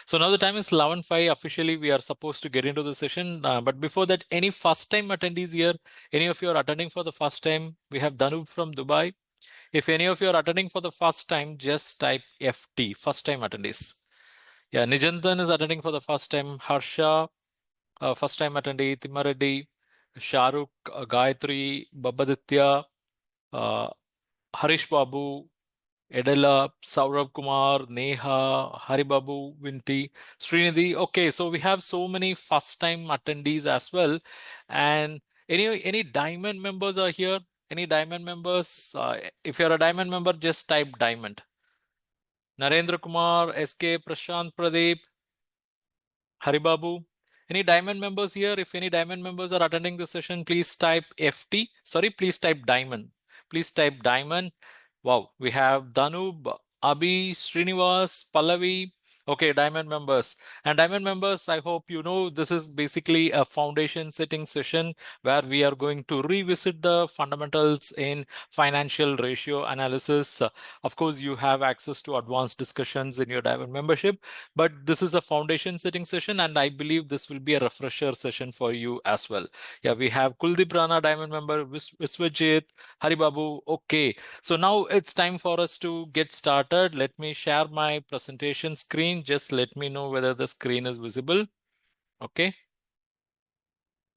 So now the time is 11:05. Officially, we are supposed to get into the session. But before that, any first-time attendees here? Any of you are attending for the first time? We have Danu from Dubai. If any of you are attending for the first time, just type FT, first-time attendees. Yeah, Nijantan is attending for the first time. Harsha, first-time attendee. Timareddy, Shahrukh, Gayatri, Babaditya, uh, Harish Babu, Edela, Saurabh Kumar, Neha, Haribabu, Vinti, Srinidhi. Okay, so we have so many first-time attendees as well. And any diamond members are here? Any diamond members? If you're a diamond member, just type diamond. Narendra Kumar, SK, Prashant Pradeep, Haribabu. Any diamond members here? If any diamond members are attending the session, please type FT. Sorry, please type diamond. Please type diamond. Wow, we have Danub, Abhi, Srinivas, Pallavi. Okay, diamond members. And diamond members, I hope you know this is basically a foundation setting session where we are going to revisit the fundamentals in financial ratio analysis. Of course, you have access to advanced discussions in your diamond membership, but this is a foundation setting session, and I believe this will be a refresher session for you as well. Yeah, we have Kuldeep Rana, diamond member, Viswajit, Haribabu. Okay, so now it's time for us to get started. Let me share my presentation screen. Just let me know whether the screen is visible. Okay.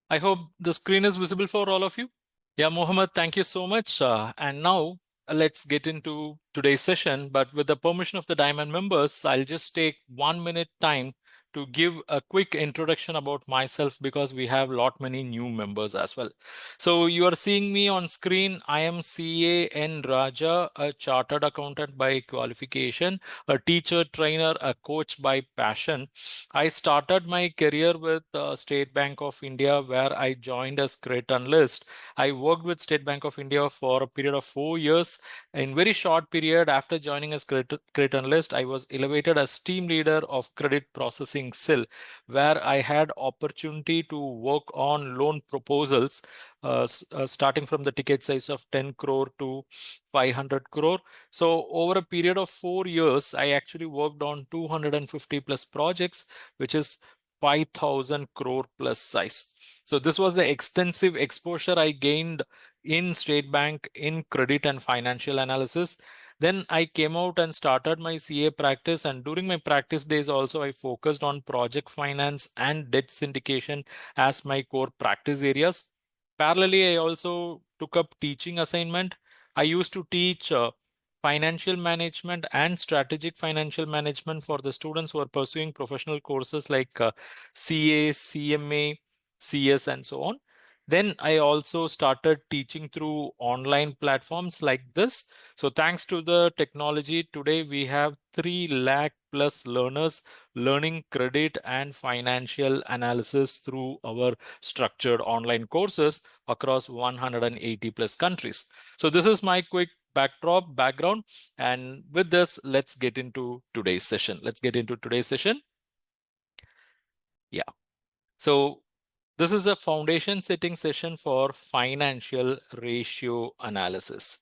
I hope the screen is visible for all of you. Yeah, Mohammed, thank you so much. And now let's get into today's session. But with the permission of the Diamond members, I'll just take 1 minute time to give a quick introduction about myself because we have lot many new members as well. So you are seeing me on screen. I am CA N Raja, a chartered accountant by qualification, a teacher, trainer, a coach by passion. I started my career with State Bank of India, where I joined as credit analyst. I worked with State Bank of India for a period of 4 years. In very short period after joining as credit analyst, I was elevated as team leader of credit processing cell, where I had opportunity to work on loan proposals starting from the ticket size of 10 crore to 500 crore. So over a period of 4 years, I actually worked on 250 plus projects, which is 5,000 crore plus size. So this was the extensive exposure I gained in State Bank in credit and financial analysis. Then I came out and started my CA practice. And during my practice days also, I focused on project finance and debt syndication as my core practice areas. Parallelly, I also took up teaching assignment. I used to teach financial management and strategic financial management for the students who are pursuing professional courses like CA, CMA, CS, and so on. Then I also started teaching through online platforms like this. So thanks to the technology, today we have 3 lakh plus learners learning credit and financial analysis through our structured online courses across 180 plus countries. So this is my quick background. And with this, let's get into today's session. Yeah. So this is a foundation setting session for financial ratio analysis.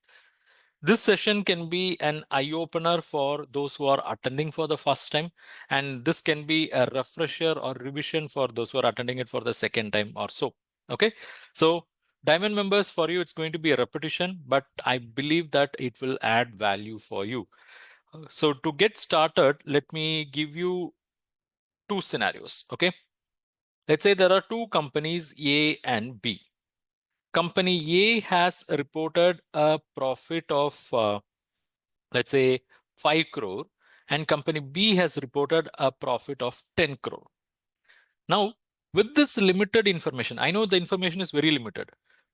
This session can be an eye-opener for those who are attending for the first time, and this can be a refresher or revision for those who are attending it for the second time or so. Okay, so Diamond members, for you, it's going to be a repetition, but I believe that it will add value for you. So to get started, let me give you two scenarios. Okay, let's say there are two companies, A and B. Company A has reported a profit of let's say 5 crore, and company B has reported a profit of 10 crore. Now, with this limited information, I know the information is very limited.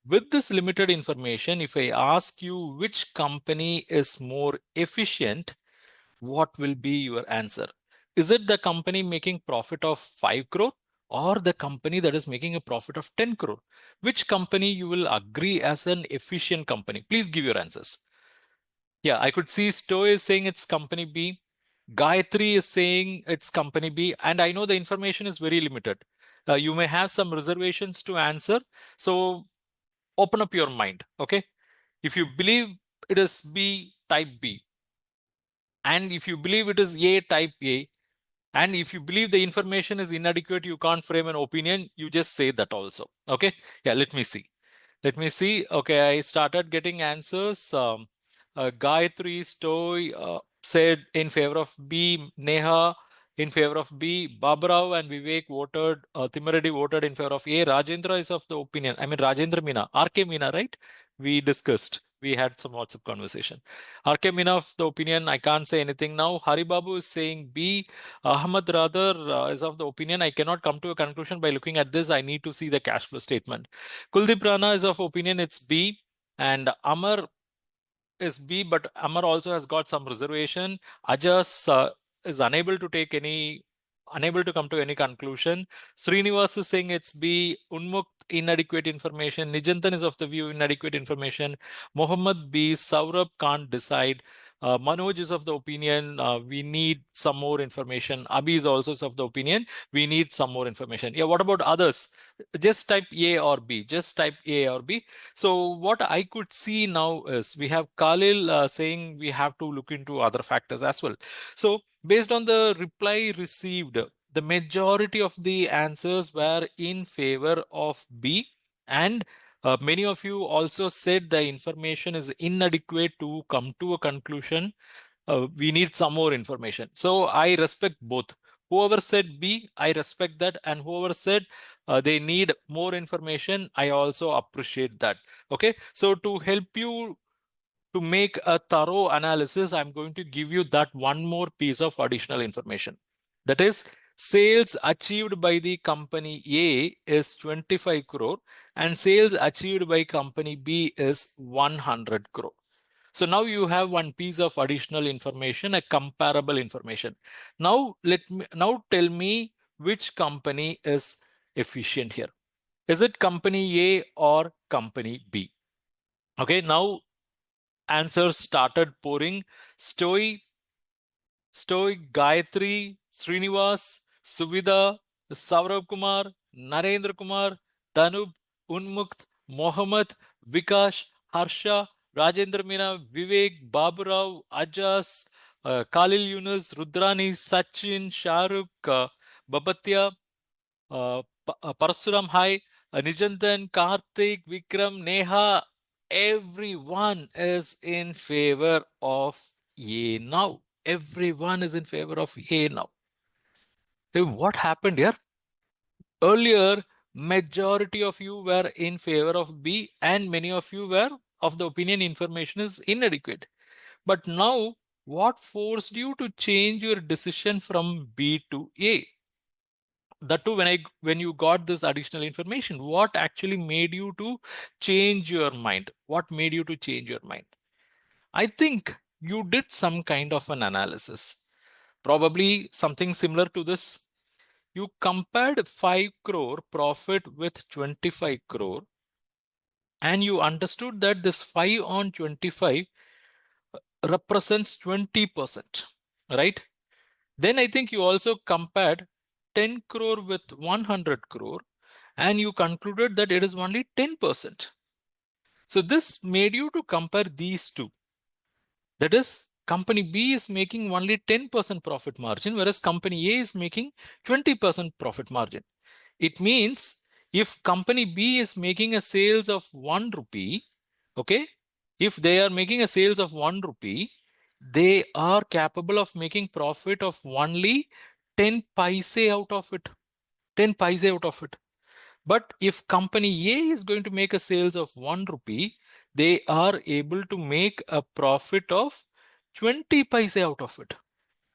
With this limited information, if I ask you which company is more efficient, what will be your answer? Is it the company making profit of 5 crore or the company that is making a profit of 10 crore? Which company you will agree as an efficient company? Please give your answers. Yeah, I could see Stowe is saying it's company B. Gayatri is saying it's company B. And I know the information is very limited. You may have some reservations to answer. So open up your mind. Okay. If you believe it is B, type B. And if you believe it is A, type A. And if you believe the information is inadequate, you can't frame an opinion, you just say that also. Okay. Yeah, let me see. Let me see. Okay, I started getting answers. Gayatri Stoy said in favor of B. Neha in favor of B. Babrao and Vivek voted. Timaredi voted in favor of A. Rajendra is of the opinion. I mean Rajendra Meena, RK Meena, right? We discussed. We had some WhatsApp conversation. RK Meena of the opinion. I can't say anything now. Haribabu is saying B. Ahmad rather is of the opinion. I cannot come to a conclusion by looking at this. I need to see the cash flow statement. Kuldeep Rana is of opinion it's B, and Amar is B, but Amar also has got some reservation. Ajas is unable to come to any conclusion. Srinivas is saying it's B. Unmukt, inadequate information. Nijantan is of the view inadequate information. Mohammed B. Saurabh can't decide. Manoj is of the opinion we need some more information. Abhi is also of the opinion we need some more information. Yeah, what about others? Just type A or B. Just type A or B. So what I could see now is we have Khalil saying we have to look into other factors as well. So based on the reply received, the majority of the answers were in favor of B, and many of you also said the information is inadequate to come to a conclusion. We need some more information. So I respect both. Whoever said B, I respect that, and whoever said they need more information, I also appreciate that. Okay, so to help you to make a thorough analysis, I'm going to give you that one more piece of additional information. That is, sales achieved by the company A is 25 crore and sales achieved by company B is 100 crore. So now you have one piece of additional information, a comparable information. Now tell me which company is efficient here. Is it company A or company B? Okay, now answers started pouring. Stoic, Gayatri, Srinivas, Suvida, Saurabh Kumar, Narendra Kumar, Danub, Unmukt, Mohammed, Vikash, Harsha, Rajendra Meena, Vivek, Baburao, Ajas, Khalil Yunus, Rudrani, Sachin, Shahrukh, Babatya, Parasuram Hai, Nijantan, Karthik, Vikram, Neha, everyone is in favor of A now. Everyone is in favor of A now. Hey, what happened here? Earlier, majority of you were in favor of B and many of you were of the opinion information is inadequate. But now, what forced you to change your decision from B to A? That too, when you got this additional information, what actually made you to change your mind? What made you to change your mind? I think you did some kind of an analysis, probably something similar to this. You compared 5 crore profit with 25 crore, and you understood that this 5 on 25 represents 20%, right? Then I think you also compared 10 crore with 100 crore, and you concluded that it is only 10%. So this made you to compare these two. That is, company B is making only 10% profit margin, whereas company A is making 20% profit margin. It means if company B is making a sales of 1 rupee, okay, if they are making a sales of 1 rupee, they are capable of making profit of only 10 paise out of it. 10 paise out of it. But if company A is going to make a sales of 1 rupee, they are able to make a profit of 20 paise out of it.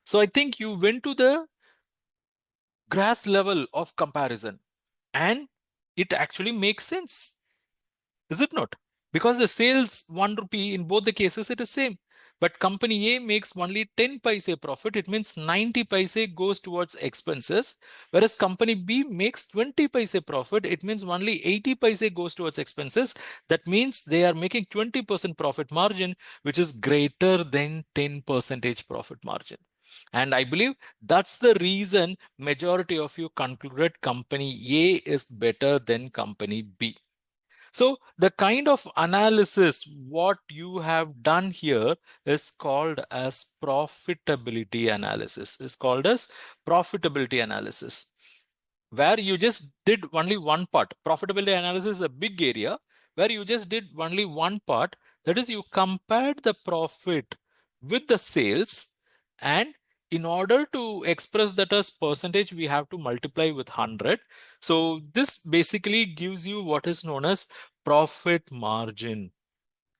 So I think you went to the grass level of comparison and it actually makes sense. Is it not? Because the sales 1 rupee in both the cases it is same. But company A makes only 10 paise profit. It means 90 paise goes towards expenses. Whereas company B makes 20 paise profit. It means only 80 paise goes towards expenses. That means they are making 20% profit margin, which is greater than 10 percentage profit margin. And I believe that's the reason majority of you concluded company A is better than company B. So the kind of analysis what you have done here is called as profitability analysis. Is called as profitability analysis, where you just did only one part. Profitability analysis is a big area where you just did only one part. That is, you compared the profit with the sales, and in order to express that as percentage, we have to multiply with 100. So this basically gives you what is known as profit margin.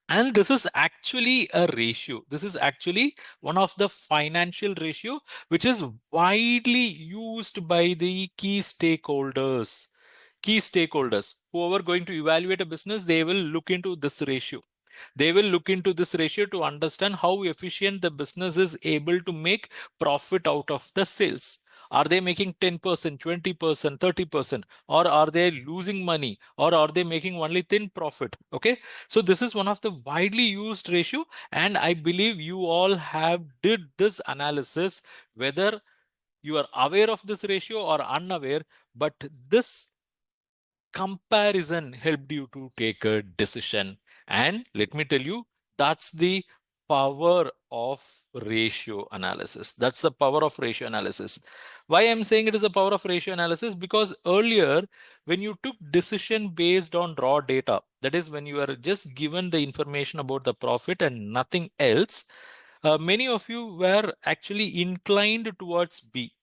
And this is actually a ratio. This is actually one of the financial ratio which is widely used by the key stakeholders. Key stakeholders, whoever going to evaluate a business, they will look into this ratio. They will look into this ratio to understand how efficient the business is able to make profit out of the sales. Are they making 10%, 20%, 30%, or are they losing money, or are they making only thin profit? Okay. So this is one of the widely used ratio, and I believe you all have did this analysis, whether you are aware of this ratio or unaware, but this comparison helped you to take a decision. And let me tell you, that's the power of ratio analysis. That's the power of ratio analysis. Why I'm saying it is a power of ratio analysis? Because earlier, when you took decision based on raw data, that is when you are just given the information about the profit and nothing else, many of you were actually inclined towards B,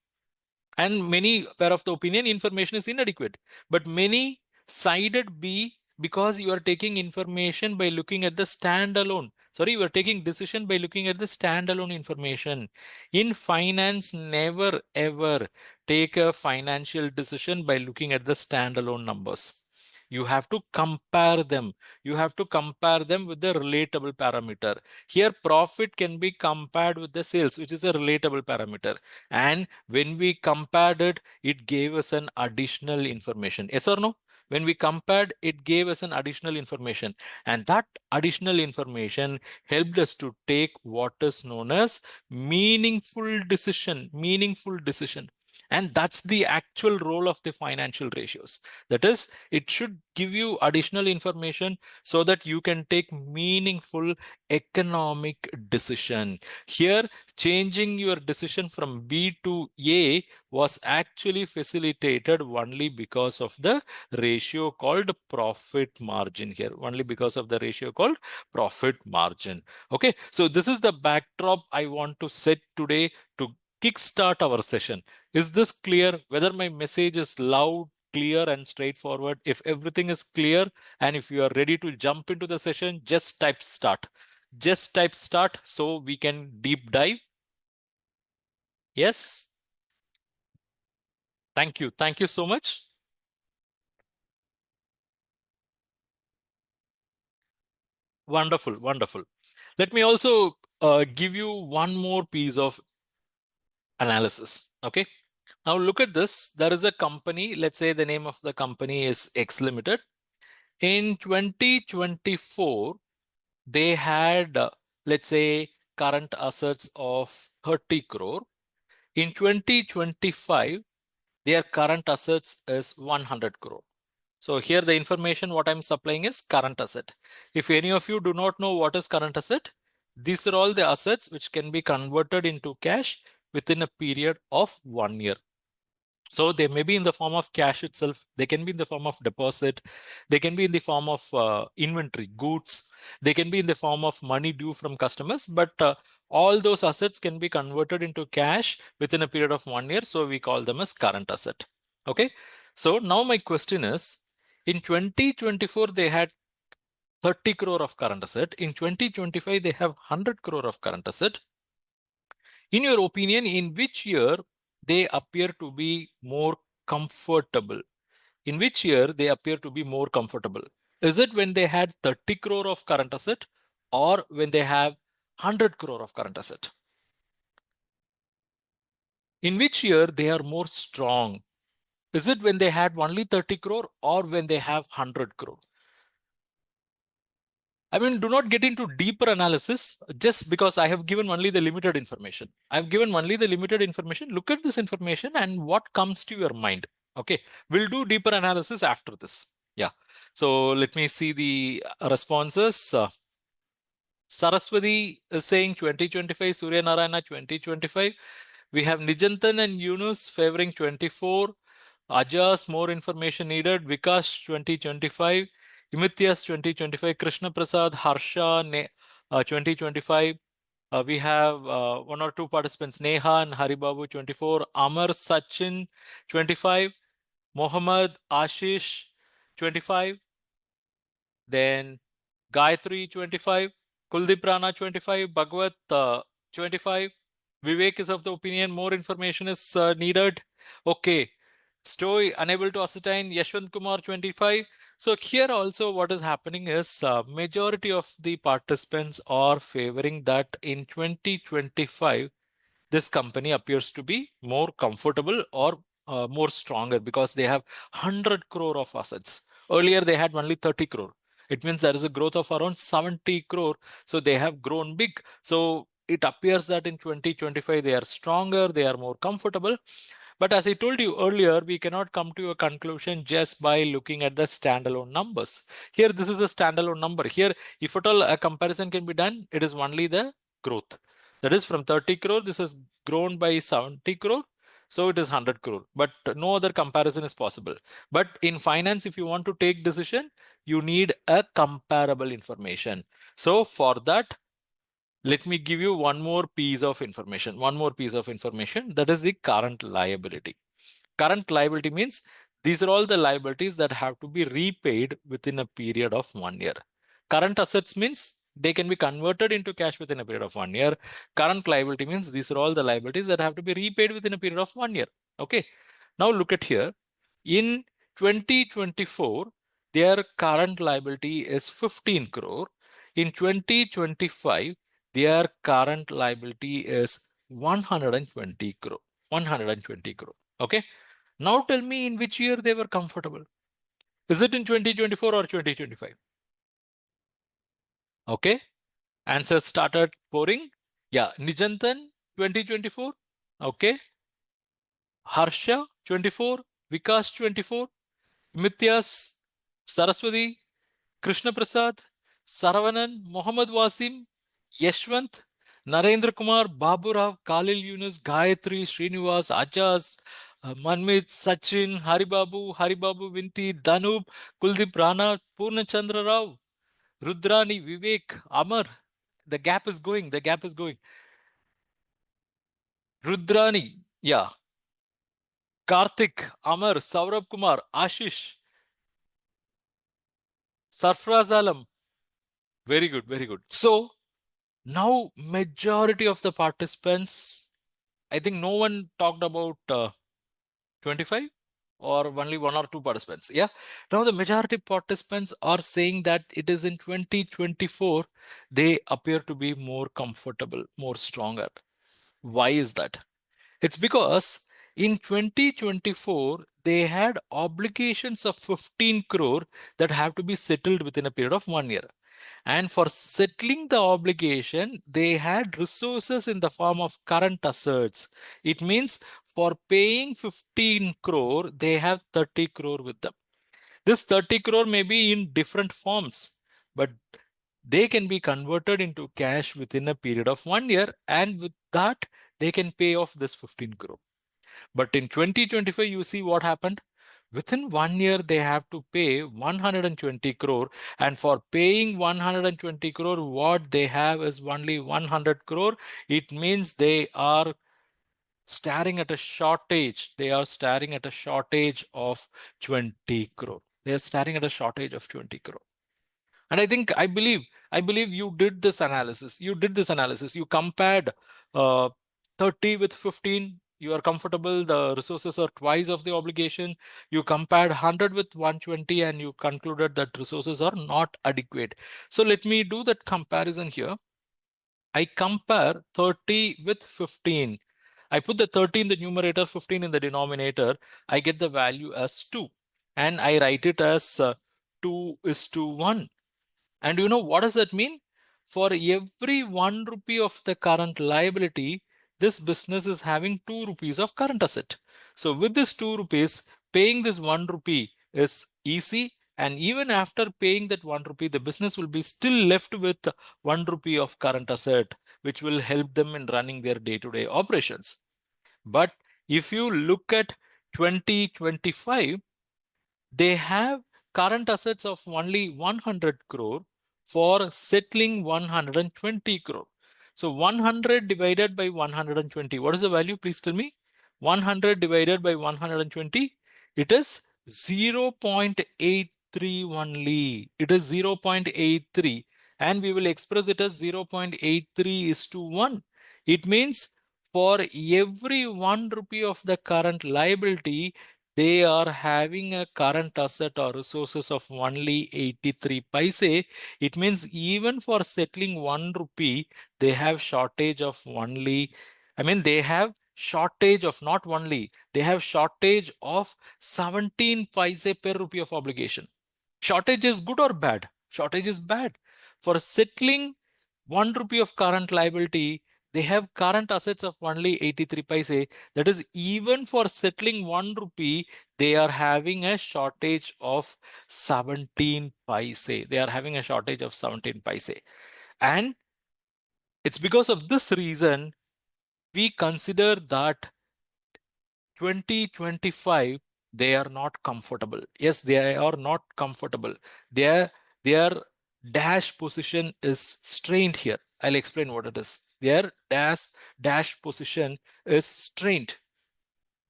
and many were of the opinion information is inadequate. But many sided B because you are taking information by looking at the standalone. Sorry, you are taking decision by looking at the standalone information. In finance, never ever take a financial decision by looking at the standalone numbers. You have to compare them. You have to compare them with the relatable parameter. Here, profit can be compared with the sales, which is a relatable parameter. And when we compared it, it gave us an additional information. Yes or no? When we compared, it gave us an additional information. And that additional information helped us to take what is known as meaningful decision. Meaningful decision. And that's the actual role of the financial ratios. That is, it should give you additional information so that you can take meaningful economic decision. Here, changing your decision from B to A was actually facilitated only because of the ratio called profit margin here, only because of the ratio called profit margin. Okay, so this is the backdrop I want to set today to kickstart our session. Is this clear? Whether my message is loud, clear, and straightforward? If everything is clear and if you are ready to jump into the session, just type start. Just type start so we can deep dive. Yes. Thank you. Thank you so much. Wonderful. Wonderful. Let me also give you one more piece of analysis. Okay. Now look at this. There is a company. Let's say the name of the company is X Limited. In 2024, they had, let's say, current assets of 30 crore. In 2025, their current assets is 100 crore. So here the information what I'm supplying is current asset. If any of you do not know what is current asset, these are all the assets which can be converted into cash within a period of 1 year. So they may be in the form of cash itself. They can be in the form of deposit. They can be in the form of inventory, goods. They can be in the form of money due from customers. But all those assets can be converted into cash within a period of 1 year. So we call them as current asset. Okay. So now my question is, in 2024, they had 30 crore of current asset. In 2025, they have 100 crore of current asset. In your opinion, in which year they appear to be more comfortable? In which year they appear to be more comfortable? Is it when they had 30 crore of current asset or when they have 100 crore of current asset? In which year they are more strong? Is it when they had only 30 crore or when they have 100 crore? I mean, do not get into deeper analysis just because I have given only the limited information. I've given only the limited information. Look at this information and what comes to your mind. Okay, we'll do deeper analysis after this. Yeah. So let me see the responses. Saraswati is saying 2025, Surya Narayana 2025. We have Nijantan and Yunus favoring 24. Ajas, more information needed. Vikas 2025. Imithias 2025. Krishna Prasad, Harsha 2025. We have one or two participants, Neha and Haribabu 24. Amar Sachin 25. Mohammad Ashish 25. Then Gayatri 25, Kuldeep Rana 25, Bhagwat 25. Vivek is of the opinion more information is needed. Okay. Stoy unable to ascertain, Yashwant Kumar 25. So here also what is happening is majority of the participants are favoring that in 2025 this company appears to be more comfortable or more stronger because they have 100 crore of assets. Earlier they had only 30 crore. It means there is a growth of around 70 crore. So they have grown big. So it appears that in 2025 they are stronger, they are more comfortable. But as I told you earlier, we cannot come to a conclusion just by looking at the standalone numbers. Here, this is the standalone number. Here, if at all a comparison can be done, it is only the growth. That is from 30 crore, this has grown by 70 crore. So it is 100 crore, but no other comparison is possible. But in finance, if you want to take decision, you need a comparable information. So for that, let me give you one more piece of information. One more piece of information, that is the current liability. Current liability means these are all the liabilities that have to be repaid within a period of 1 year. Current assets means they can be converted into cash within a period of 1 year. Current liability means these are all the liabilities that have to be repaid within a period of 1 year. Okay. Now look at here. In 2024, their current liability is 15 crore. In 2025, their current liability is 120 crore. 120 crore. Okay. Now tell me in which year they were comfortable. Is it in 2024 or 2025? Okay. Answers started pouring. Yeah. Nijantan 2024. Okay. Harsha 24. Vikas 24. Mithyas, Saraswati, Krishna Prasad, Saravanan, Mohammad Wasim, Yashwant, Narendra Kumar, Babu Rao, Khalil Yunus, Gayatri, Srinivas, Ajas, Manmit, Sachin, Haribabu Vinti, Danub, Kuldeep Rana, Purna Chandra Rao, Rudrani, Vivek, Amar. The gap is going. The gap is going. Rudrani, yeah. Karthik, Amar, Saurabh Kumar, Ashish, Sarfraz Alam. Very good, very good. So now majority of the participants, I think no one talked about 25 or only one or two participants. Yeah. Now the majority participants are saying that it is in 2024, they appear to be more comfortable, more stronger. Why is that? It's because in 2024, they had obligations of 15 crore that have to be settled within a period of 1 year. And for settling the obligation, they had resources in the form of current assets. It means for paying 15 crore, they have 30 crore with them. This 30 crore may be in different forms, but they can be converted into cash within a period of 1 year. And with that, they can pay off this 15 crore. But in 2025, you see what happened? Within 1 year, they have to pay 120 crore. And for paying 120 crore, what they have is only 100 crore. It means they are staring at a shortage. They are staring at a shortage of 20 crore. They are staring at a shortage of 20 crore. And I believe you did this analysis. You did this analysis. You compared 30 with 15. You are comfortable. The resources are twice of the obligation. You compared 100 with 120 and you concluded that resources are not adequate. So let me do that comparison here. I compare 30 with 15. I put the 30 in the numerator, 15 in the denominator. I get the value as 2. And I write it as 2 is to 1. And you know what does that mean? For every 1 rupee of the current liability, this business is having 2 rupees of current asset. So with this 2 rupees, paying this 1 rupee is easy. And even after paying that 1 rupee, the business will be still left with 1 rupee of current asset, which will help them in running their day-to-day operations. But if you look at 2025, they have current assets of only 100 crore for settling 120 crore. So 100 divided by 120, what is the value? Please tell me. 100 divided by 120, it is 0.83 only. It is 0.83, and we will express it as 0.83 is to 1. It means for every 1 rupee of the current liability, they are having a current asset or resources of only 83 paise. It means even for settling 1 rupee, they have shortage of only, they have shortage of not only, they have shortage of 17 paise per rupee of obligation. Shortage is good or bad? Shortage is bad. For settling 1 rupee of current liability, they have current assets of only 83 paise. That is, even for settling 1 rupee, they are having a shortage of 17 paise. They are having a shortage of 17 paise. And it's because of this reason we consider that 2025 they are not comfortable. Yes, they are not comfortable. Their dash position is strained here. I'll explain what it is. Their dash position is strained,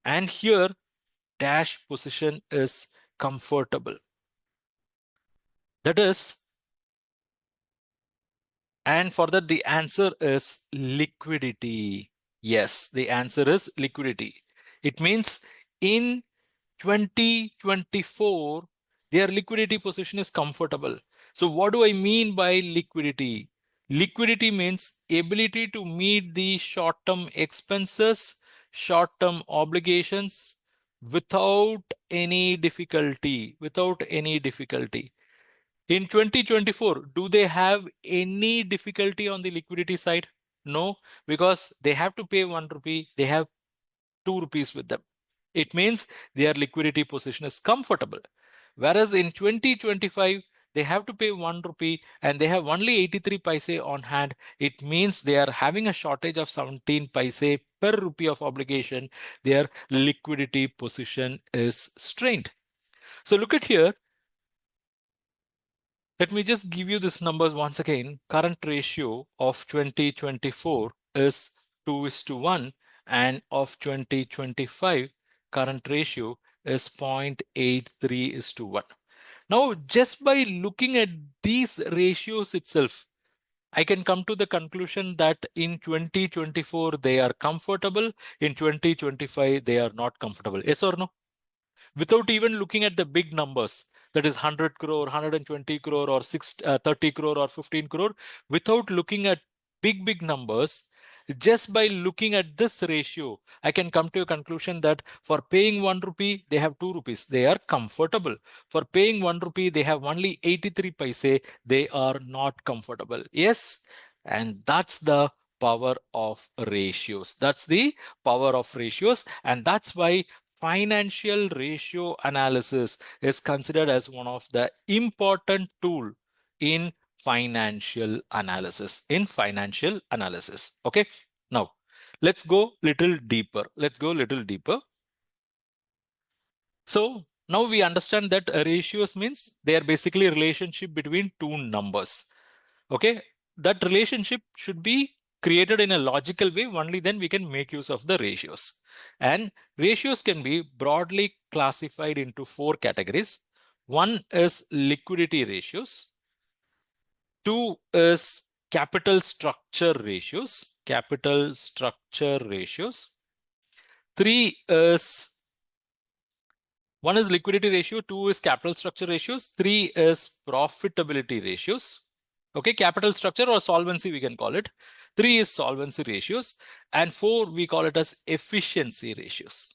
and here dash position is comfortable. That is, and for that the answer is liquidity. Yes, the answer is liquidity. It means in 2024, their liquidity position is comfortable. So what do I mean by liquidity? Liquidity means ability to meet the short-term expenses, short-term obligations without any difficulty, In 2024, do they have any difficulty on the liquidity side? No, because they have to pay 1 rupee, they have 2 rupees with them. It means their liquidity position is comfortable. Whereas in 2025, they have to pay 1 rupee and they have only 83 paise on hand. It means they are having a shortage of 17 paise per rupee of obligation. Their liquidity position is strained. So look at here. Let me just give you these numbers once again. Current ratio of 2024 is 2:1, and of 2025, current ratio is 0.83:1. Now, just by looking at these ratios itself, I can come to the conclusion that in 2024, they are comfortable. In 2025, they are not comfortable. Yes or no? Without even looking at the big numbers, that is 100 crore, 120 crore, or 30 crore or 15 crore, without looking at big numbers, just by looking at this ratio, I can come to a conclusion that for paying 1 rupee, they have 2 rupees. They are comfortable. For paying 1 rupee, they have only 83 paise. They are not comfortable. Yes. And that's the power of ratios. That's the power of ratios. And that's why financial ratio analysis is considered as one of the important tool in financial analysis. Okay, now let's go little deeper. So now we understand that ratios means they are basically a relationship between two numbers. Okay, that relationship should be created in a logical way. Only then we can make use of the ratios. And ratios can be broadly classified into 4 categories. One is liquidity ratios. Two is capital structure ratios. Three is One is liquidity ratio, two is capital structure ratios, three is profitability ratios. Okay, capital structure or solvency we can call it. Three is solvency ratios, and four we call it as efficiency ratios.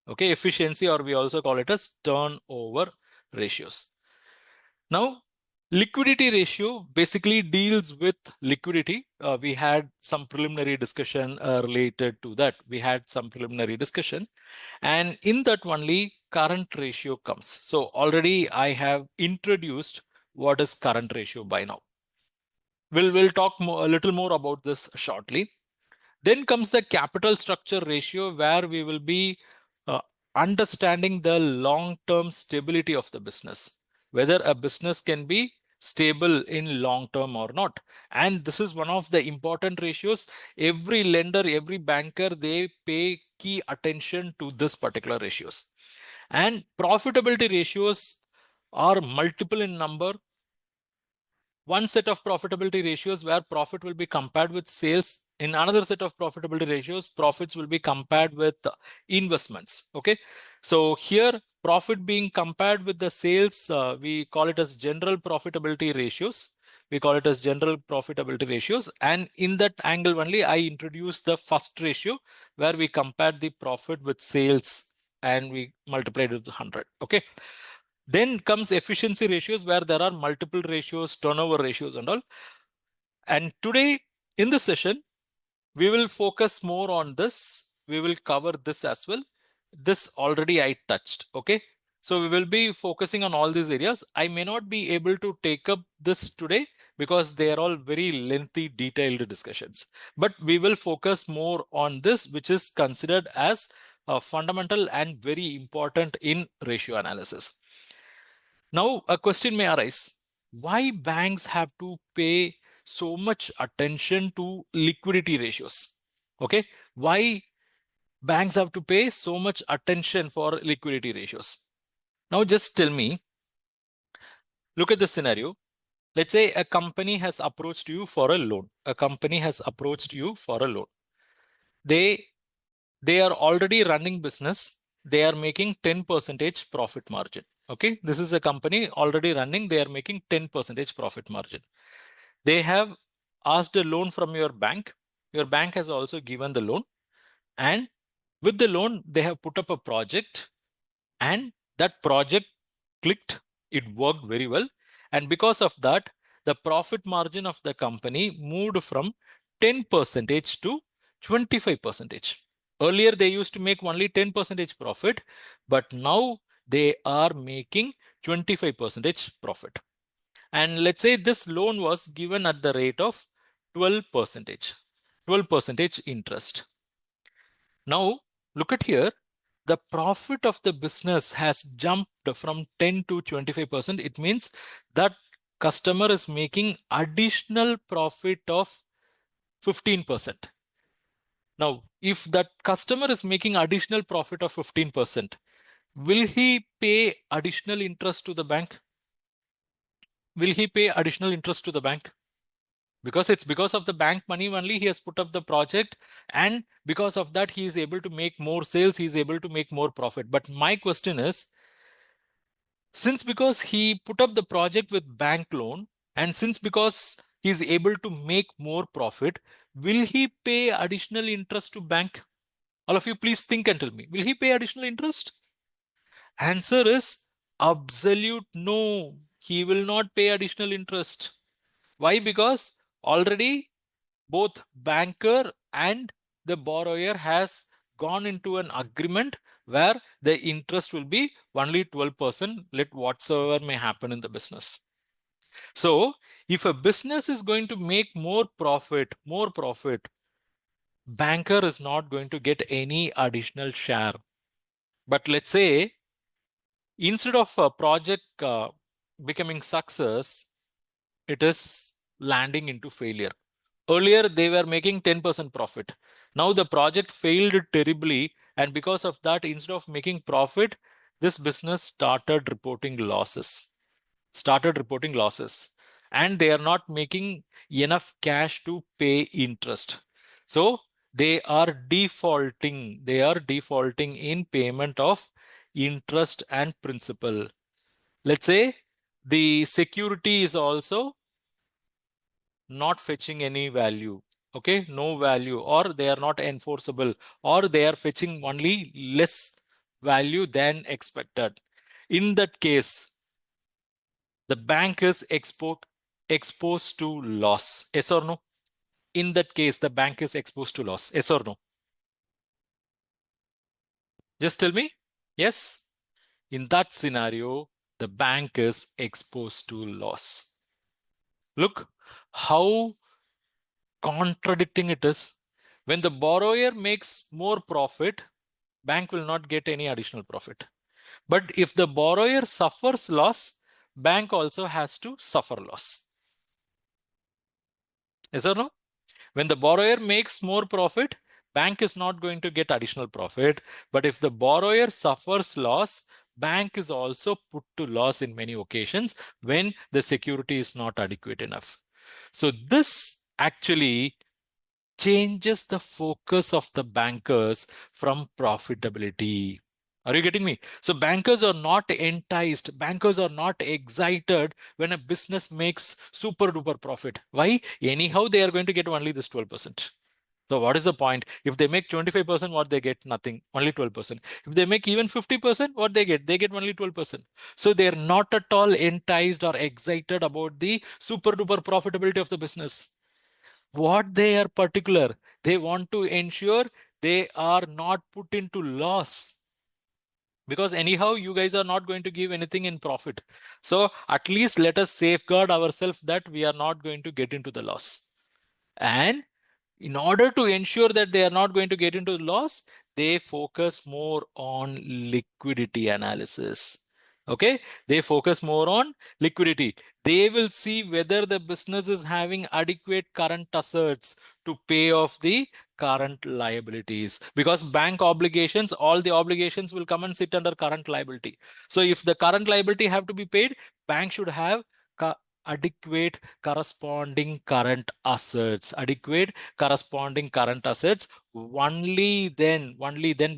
Okay, efficiency, or we also call it as turnover ratios. Now, liquidity ratio basically deals with liquidity. We had some preliminary discussion related to that. And in that only, current ratio comes. So already I have introduced what is current ratio by now. We'll talk a little more about this shortly. Then comes the capital structure ratio, where we will be understanding the long-term stability of the business, whether a business can be stable in long term or not. And this is one of the important ratios. Every lender, every banker, they pay key attention to this particular ratios. And profitability ratios are multiple in number. One set of profitability ratios where profit will be compared with sales. In another set of profitability ratios, profits will be compared with investments. Okay, so here profit being compared with the sales, we call it as general profitability ratios. We call it as general profitability ratios. And in that angle only, I introduced the first ratio where we compared the profit with sales and we multiplied it with 100. Okay. Then comes efficiency ratios, where there are multiple ratios, turnover ratios and all. And today in this session, we will focus more on this. We will cover this as well. This already I touched. Okay. So we will be focusing on all these areas. I may not be able to take up this today because they are all very lengthy, detailed discussions. But we will focus more on this, which is considered as fundamental and very important in ratio analysis. Now, a question may arise: why banks have to pay so much attention to liquidity ratios? Okay, why banks have to pay so much attention for liquidity ratios? Now, just tell me, look at the scenario. Let's say a company has approached you for a loan. A company has approached you for a loan. They are already running business. They are making 10% profit margin. Okay, this is a company already running. They are making 10% profit margin. They have asked a loan from your bank. Your bank has also given the loan. And with the loan, they have put up a project, and that project clicked. It worked very well. And because of that, the profit margin of the company moved from 10% to 25%. Earlier, they used to make only 10% profit, but now they are making 25% profit. And let's say this loan was given at the rate of 12%, 12% interest. Now, look at here, the profit of the business has jumped from 10 to 25%. It means that customer is making additional profit of 15%. Now, if that customer is making additional profit of 15%, will he pay additional interest to the bank? Will he pay additional interest to the bank? Because it's because of the bank money only he has put up the project, and because of that he is able to make more sales, he is able to make more profit. But my question is, since because he put up the project with bank loan, and since because he is able to make more profit, will he pay additional interest to bank? All of you, please think and tell me, will he pay additional interest? Answer is absolute no. He will not pay additional interest. Why? Because already both banker and the borrower has gone into an agreement where the interest will be only 12%, let whatsoever may happen in the business. So if a business is going to make more profit, banker is not going to get any additional share. But let's say instead of a project becoming success, it is landing into failure. Earlier, they were making 10% profit. Now the project failed terribly. And because of that, instead of making profit, this business started reporting losses. And they are not making enough cash to pay interest. So they are defaulting. They are defaulting in payment of interest and principal. Let's say the security is also not fetching any value. Okay, no value, or they are not enforceable, or they are fetching only less value than expected. In that case, the bank is exposed to loss. Yes or no? In that case, the bank is exposed to loss. Yes or no? Just tell me. Yes. in that scenario, the bank is exposed to loss. Look how contradicting it is. When the borrower makes more profit, bank will not get any additional profit. But if the borrower suffers loss, bank also has to suffer loss. Yes or no? When the borrower makes more profit, bank is not going to get additional profit. But if the borrower suffers loss, bank is also put to loss in many occasions when the security is not adequate enough. So this actually changes the focus of the bankers from profitability. Are you getting me? So bankers are not enticed, bankers are not excited when a business makes super duper profit. Why? Anyhow, they are going to get only this 12%. So what is the point? If they make 25%, what they get? Nothing, only 12%. If they make even 50%, what they get? They get only 12%. So they're not at all enticed or excited about the super duper profitability of the business. What they are particular, they want to ensure they are not put into loss, because anyhow you guys are not going to give anything in profit. So at least let us safeguard ourselves that we are not going to get into the loss. And in order to ensure that they are not going to get into loss, they focus more on liquidity analysis. Okay, they focus more on liquidity. They will see whether the business is having adequate current assets to pay off the current liabilities, because bank obligations, all the obligations will come and sit under current liability. So if the current liability have to be paid, bank should have adequate corresponding current assets, only then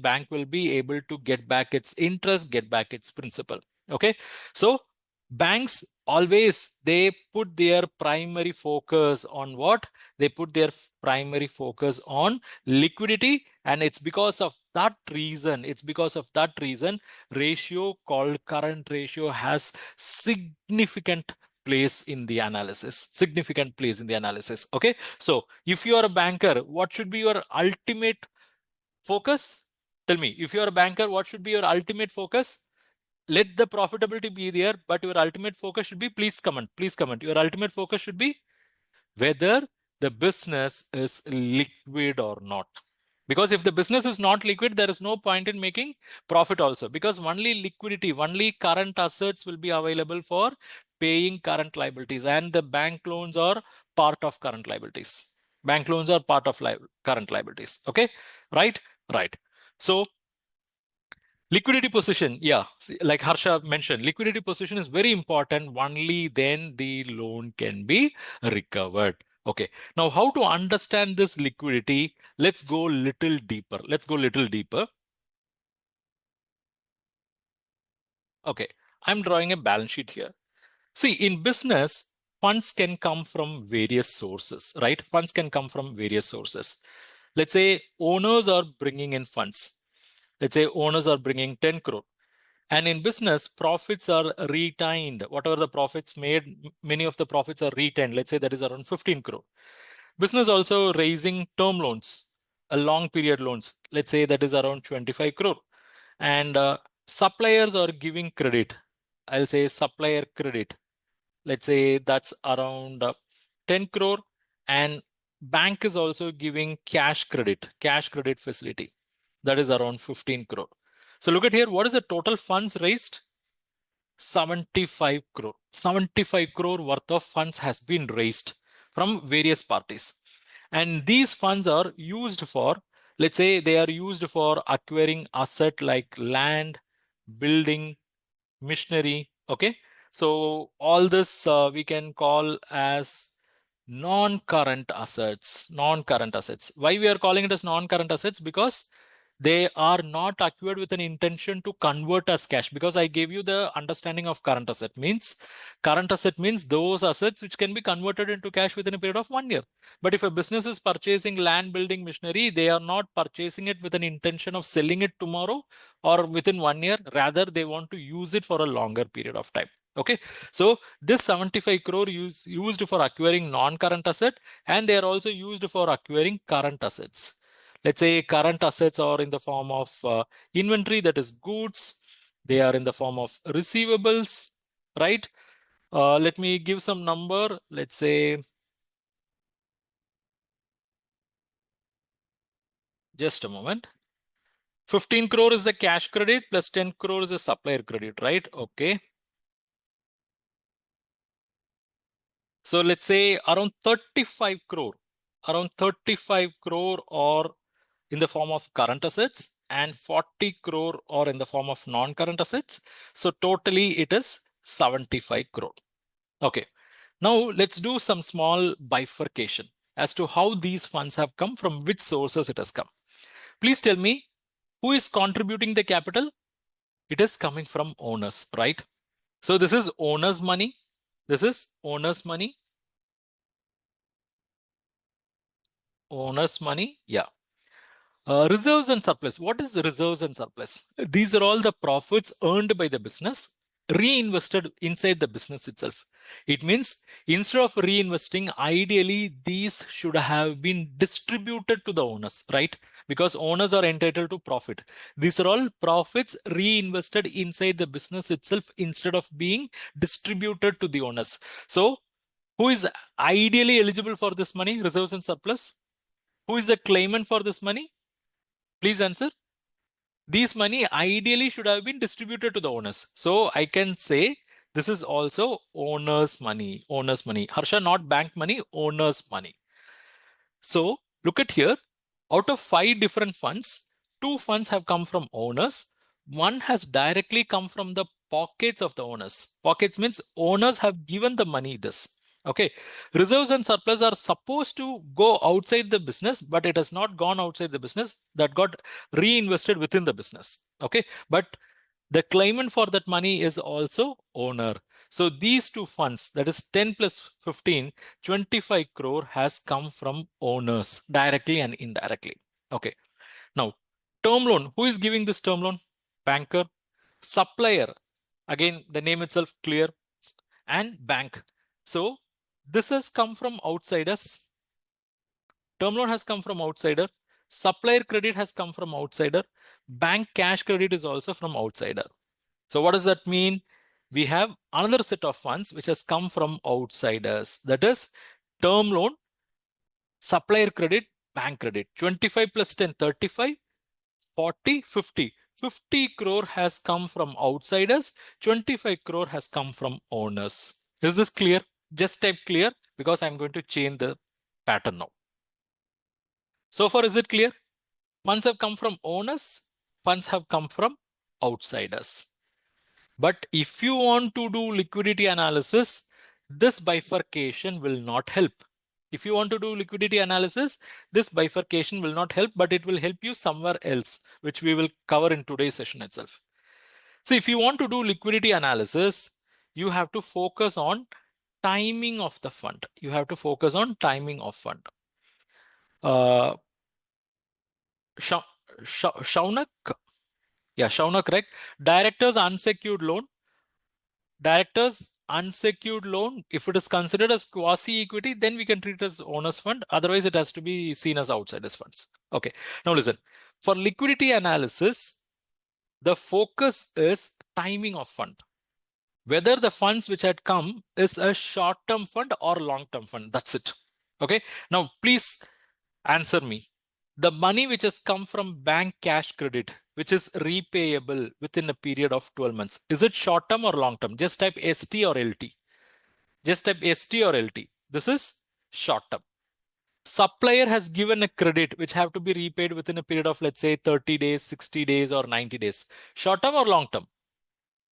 bank will be able to get back its interest, get back its principal. Okay, so banks always, they put their primary focus on what? They put their primary focus on liquidity, and it's because of that reason, ratio called current ratio has significant place in the analysis, Okay, so if you are a banker, what should be your ultimate focus? Tell me, if you are a banker, what should be your ultimate focus? Let the profitability be there, but your ultimate focus should be, please comment, your ultimate focus should be whether the business is liquid or not. Because if the business is not liquid, there is no point in making profit also, because only liquidity, only current assets will be available for paying current liabilities, and the bank loans are part of current liabilities. Bank loans are part of current liabilities. Okay, right? Right. So liquidity position, yeah, like Harsha mentioned, liquidity position is very important. Only then the loan can be recovered. Okay, now how to understand this liquidity? Let's go little deeper. Okay, I'm drawing a balance sheet here. See, in business, funds can come from various sources, right? Funds can come from various sources. Let's say owners are bringing in funds. Let's say owners are bringing 10 crore. And in business, profits are retained. Whatever the profits made, many of the profits are retained. Let's say that is around 15 crore. Business also raising term loans, a long period loans. Let's say that is around 25 crore. And suppliers are giving credit. I'll say supplier credit. Let's say that's around 10 crore. And bank is also giving cash credit facility. That is around 15 crore. So look at here, what is the total funds raised? 75 crore. 75 crore worth of funds has been raised from various parties. And these funds are used for, let's say they are used for acquiring asset like land, building, machinery. Okay. So all this we can call as non-current assets. Why we are calling it as non-current assets? Because they are not acquired with an intention to convert as cash. Because I gave you the understanding of current asset means those assets which can be converted into cash within a period of 1 year. But if a business is purchasing land, building, machinery, they are not purchasing it with an intention of selling it tomorrow or within 1 year. Rather, they want to use it for a longer period of time. Okay, so this 75 crore used for acquiring non-current asset, and they are also used for acquiring current assets. Let's say current assets are in the form of inventory, that is goods, They are in the form of receivables, right? Let me give some number. Let's say, just a moment. 15 crore is the cash credit plus 10 crore is a supplier credit, right? Okay. So let's say around 35 crore, or in the form of current assets and 40 crore or in the form of non-current assets. So totally it is 75 crore. Okay. Now let's do some small bifurcation as to how these funds have come, from which sources it has come. Please tell me, who is contributing the capital? It is coming from owners, right? So this is owners' money. This is owners' money. Owners' money. Yeah. Reserves and surplus. What is the reserves and surplus? These are all the profits earned by the business, reinvested inside the business itself. It means instead of reinvesting, ideally these should have been distributed to the owners, right? Because owners are entitled to profit. These are all profits reinvested inside the business itself instead of being distributed to the owners. So who is ideally eligible for this money, reserves and surplus? Who is the claimant for this money? Please answer. These money ideally should have been distributed to the owners. So I can say this is also owner's money. Owner's money. Harsha, not bank money, owner's money. So look at here. Out of 5 different funds, 2 funds have come from owners. One has directly come from the pockets of the owners. Pockets means owners have given the money this. Okay. Reserves and surplus are supposed to go outside the business, but it has not gone outside the business. That got reinvested within the business. Okay. But the claimant for that money is also owner. So these 2 funds, that is 10 plus 15, 25 crore has come from owners directly and indirectly. Okay. Now, term loan. Who is giving this term loan? Banker. Supplier. Again, the name itself clear. And bank. So this has come from outsiders. Term loan has come from outsider. Supplier credit has come from outsider. Bank cash credit is also from outsider. So what does that mean? We have another set of funds which has come from outsiders. That is term loan, supplier credit, bank credit. 25 plus 10, 35, 40, 50. 50 crore has come from outsiders. 25 crore has come from owners. Is this clear? Just type clear because I'm going to change the pattern now. So far, is it clear? Funds have come from owners. Funds have come from outsiders. But if you want to do liquidity analysis, this bifurcation will not help. If you want to do liquidity analysis, this bifurcation will not help, but it will help you somewhere else, which we will cover in today's session itself. So if you want to do liquidity analysis, you have to focus on timing of the fund. You have to focus on timing of fund. Shaunak, yeah, Shaunak, correct. Director's unsecured loan. Director's unsecured loan, if it is considered as quasi-equity, then we can treat it as owner's fund. Otherwise, it has to be seen as outsiders funds. Okay. Now listen, for liquidity analysis, the focus is timing of fund. Whether the funds which had come is a short-term fund or long-term fund. That's it. Okay. Now, please answer me. The money which has come from bank cash credit, which is repayable within a period of 12 months, is it short term or long term? Just type ST or LT. Just type ST or LT. This is short term. Supplier has given a credit which have to be repaid within a period of, let's say, 30 days, 60 days, or 90 days. Short term or long term?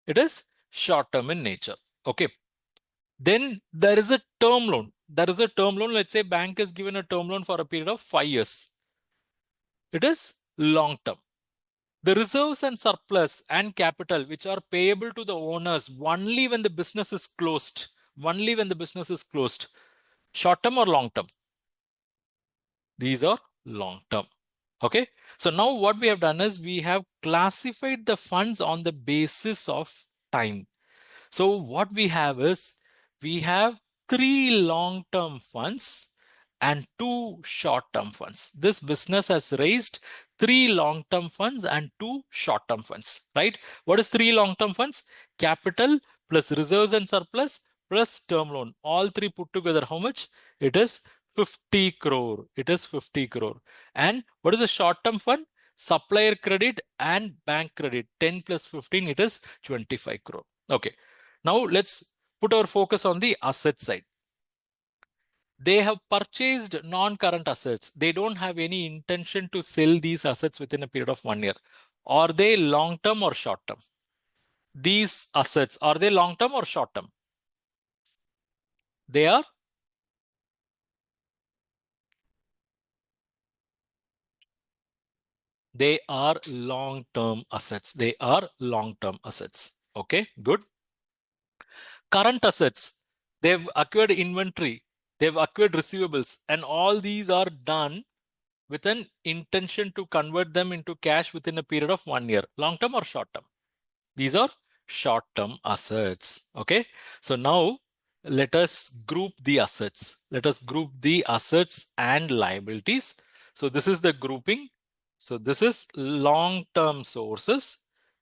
It is short term in nature. Okay. Then there is a term loan. There is a term loan. Let's say bank has given a term loan for a period of 5 years. It is long term. The reserves and surplus and capital, which are payable to the owners only when the business is closed, only when the business is closed, short term or long term? These are long term. Okay. So now what we have done is we have classified the funds on the basis of time. So what we have is we have 3 long-term funds and 2 short-term funds. This business has raised 3 long-term funds and 2 short-term funds, right? What is 3 long-term funds? Capital plus reserves and surplus plus term loan. All 3 put together, how much? It is 50 crore. It is 50 crore. And what is the short-term fund? Supplier credit and bank credit. 10 plus 15, it is 25 crore. Okay. Now let's put our focus on the asset side. They have purchased non-current assets. They don't have any intention to sell these assets within a period of 1 year. Are they long-term or short-term? These assets, are they long-term or short-term? They are? They are long-term assets. They are long-term assets. Okay, good. Current assets, they've acquired inventory, they've acquired receivables, and all these are done with an intention to convert them into cash within a period of 1 year. Long-term or short-term? These are short-term assets. Okay. So now let us group the assets. Let us group the assets and liabilities. So this is the grouping. So this is long-term sources.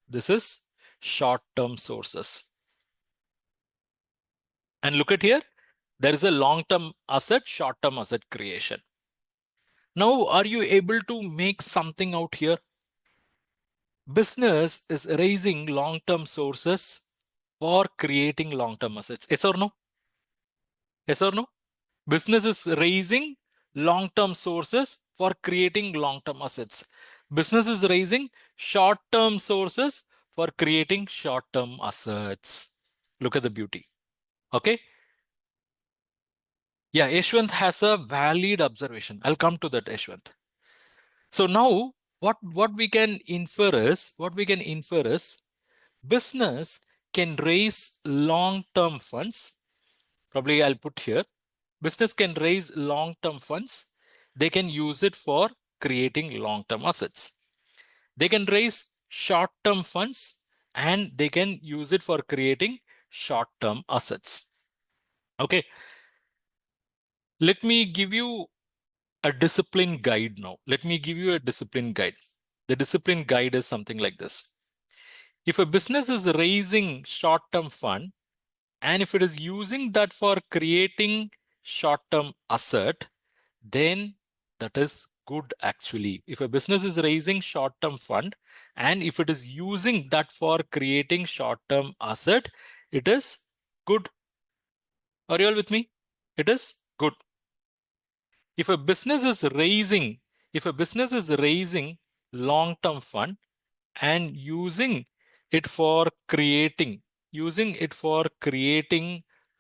This is short-term sources. And look at here. There is a long-term asset, short-term asset creation. Now, are you able to make something out here? Business is raising long-term sources for creating long-term assets. Yes or no? Yes or no? Business is raising long-term sources for creating long-term assets. Business is raising short-term sources for creating short-term assets. Look at the beauty. Okay. Yeah, Yashwant has a valid observation. I'll come to that, Yashwant. So now what we can infer is business can raise long-term funds. Probably I'll put here. Business can raise long-term funds. They can use it for creating long-term assets. They can raise short-term funds and they can use it for creating short-term assets. Okay. Let me give you a discipline guide now. Let me give you a discipline guide. The discipline guide is something like this. If a business is raising short-term fund, and if it is using that for creating short-term asset, then that is good actually. If a business is raising short-term fund, and if it is using that for creating short-term asset, it is good. Are you all with me? It is good. If a business is raising long-term fund and using it for creating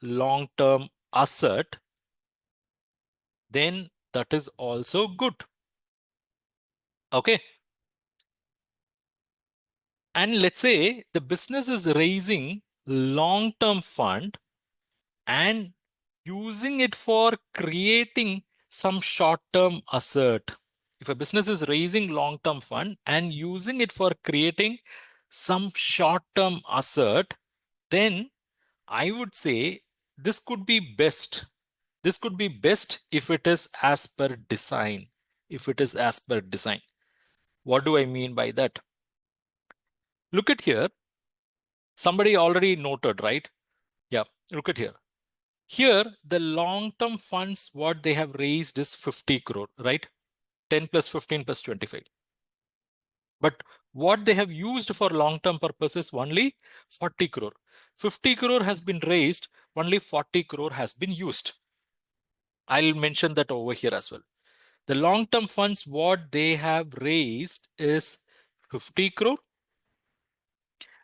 long-term asset, then that is also good. Okay. And let's say the business is raising long-term fund and using it for creating some short-term asset. If a business is raising long-term fund and using it for creating some short-term asset, then I would say this could be best. This could be best if it is as per design. If it is as per design. What do I mean by that? Look at here. Somebody already noted, right? Yeah, look at here. Here, the long-term funds, what they have raised is 50 crore, right? 10 plus 15 plus 25. But what they have used for long-term purposes only 40 crore. 50 crore has been raised, only 40 crore has been used. I'll mention that over here as well. The long-term funds, what they have raised is 50 crore.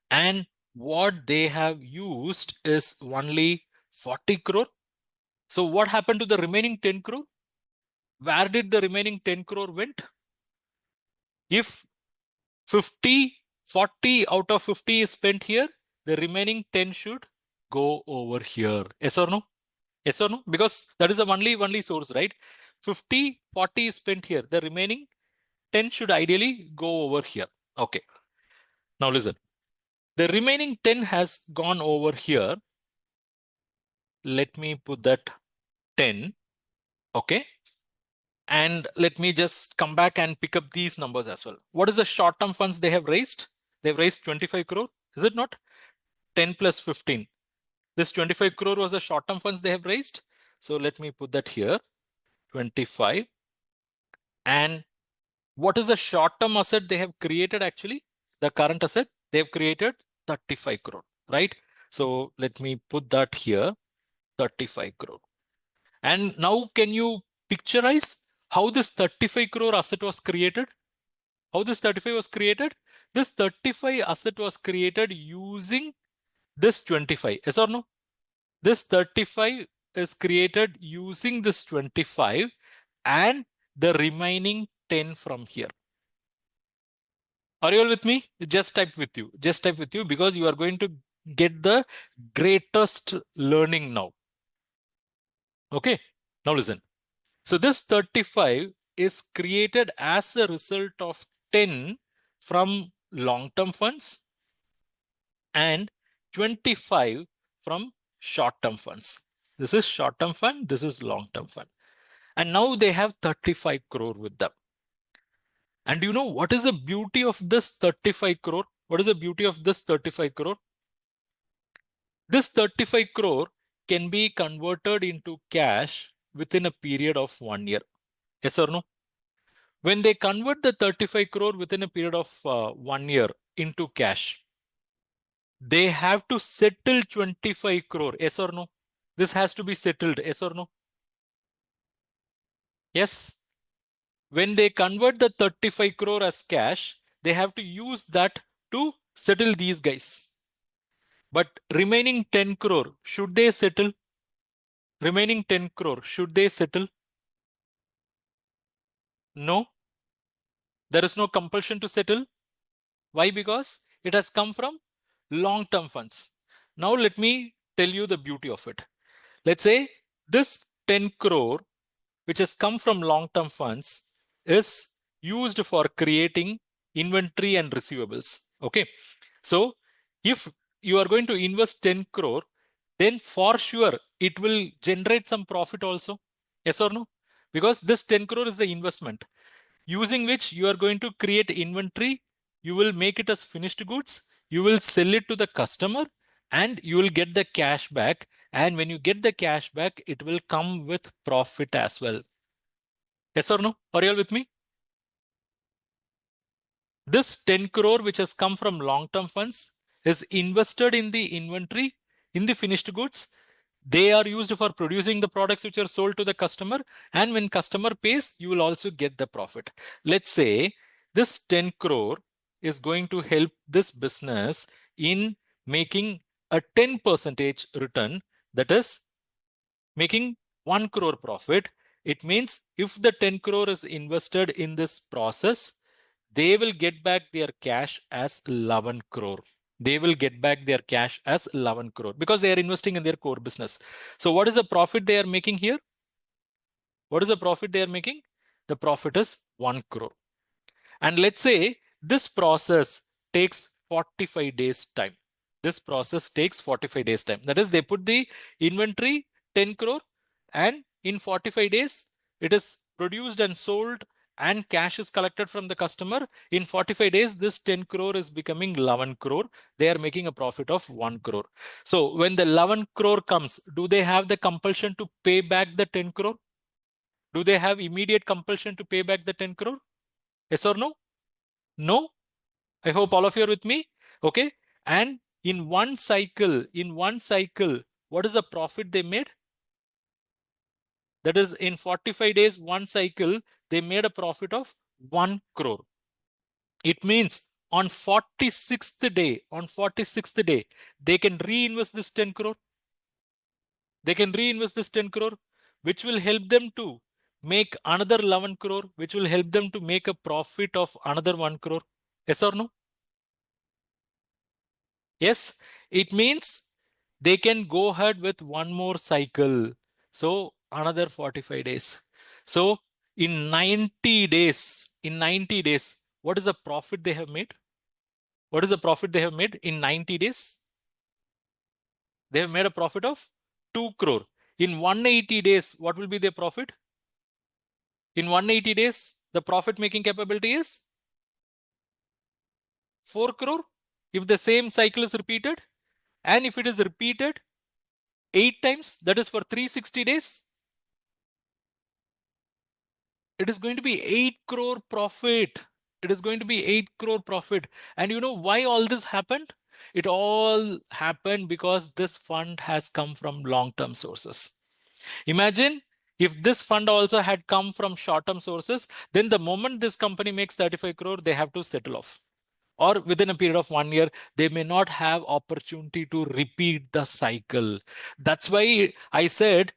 And what they have used is only 40 crore. So what happened to the remaining 10 crore? Where did the remaining 10 crore went? If 40 out of 50 is spent here, the remaining 10 should go over here. Yes or no? Yes or no? Because that is the only source, right? 40 is spent here. The remaining 10 should ideally go over here. Okay. Now listen. The remaining 10 has gone over here. Let me put that 10. Okay. And let me just come back and pick up these numbers as well. What is the short-term funds they have raised? They've raised 25 crore. Is it not? 10 plus 15. This 25 crore was the short-term funds they have raised. So let me put that here, 25. And what is the short-term asset they have created actually? The current asset, they have created 35 crore, right? So let me put that here, 35 crore. And now can you picturize how this 35 crore asset was created? How this 35 was created? This 35 asset was created using this 25. Yes or no? This 35 is created using this 25 and the remaining 10 from here. Are you all with me? Just type with you. Just type with you because you are going to get the greatest learning now. Okay. Now listen. So this 35 is created as a result of 10 from long-term funds and 25 from short-term funds. This is short-term fund. This is long-term fund. And now they have 35 crore with them. And you know what is the beauty of this 35 crore? What is the beauty of this 35 crore? This 35 crore can be converted into cash within a period of 1 year. Yes or no? When they convert the 35 crore within a period of 1 year into cash, they have to settle 25 crore. Yes or no? This has to be settled. Yes or no? Yes. When they convert the 35 crore as cash, they have to use that to settle these guys. But remaining 10 crore, should they settle? Remaining 10 crore, should they settle? No. There is no compulsion to settle. Why? Because it has come from long-term funds. Now let me tell you the beauty of it. Let's say this 10 crore, which has come from long-term funds, is used for creating inventory and receivables. Okay. So if you are going to invest 10 crore, then for sure it will generate some profit also. Yes or no? Because this 10 crore is the investment using which you are going to create inventory. You will make it as finished goods. You will sell it to the customer and you will get the cash back. And when you get the cash back, it will come with profit as well. Yes or no? Are you all with me? This 10 crore which has come from long-term funds is invested in the inventory, in the finished goods. They are used for producing the products which are sold to the customer. And when customer pays, you will also get the profit. Let's say this 10 crore is going to help this business in making a 10% return, that is making 1 crore profit. It means if the 10 crore is invested in this process, they will get back their cash as 11 crore. They will get back their cash as 11 crore because they are investing in their core business. So what is the profit they are making here? What is the profit they are making? The profit is 1 crore. And let's say this process takes 45 days time. This process takes 45 days time. That is, they put the inventory 10 crore and in 45 days, it is produced and sold and cash is collected from the customer. In 45 days, this 10 crore is becoming 11 crore. They are making a profit of 1 crore. So when the 11 crore comes, do they have the compulsion to pay back the 10 crore? Do they have immediate compulsion to pay back the 10 crore? Yes or no? No. I hope all of you are with me. Okay. And in one cycle, what is the profit they made? That is, in 45 days, one cycle, they made a profit of 1 crore. It means on 46th day, they can reinvest this 10 crore. They can reinvest this 10 crore, which will help them to make another 11 crore, which will help them to make a profit of another 1 crore. Yes or no? Yes, it means they can go ahead with one more cycle. So another 45 days. So in 90 days, what is the profit they have made? What is the profit they have made in 90 days? They have made a profit of 2 crore. In 180 days, what will be their profit? In 180 days, the profit making capability is 4 crore if the same cycle is repeated. And if it is repeated 8 times, that is for 360 days, it is going to be 8 crore profit. It is going to be 8 crore profit. And you know why all this happened? It all happened because this fund has come from long-term sources. Imagine if this fund also had come from short-term sources, then the moment this company makes 35 crore, they have to settle off. Or within a period of 1 year, they may not have opportunity to repeat the cycle. That's why I said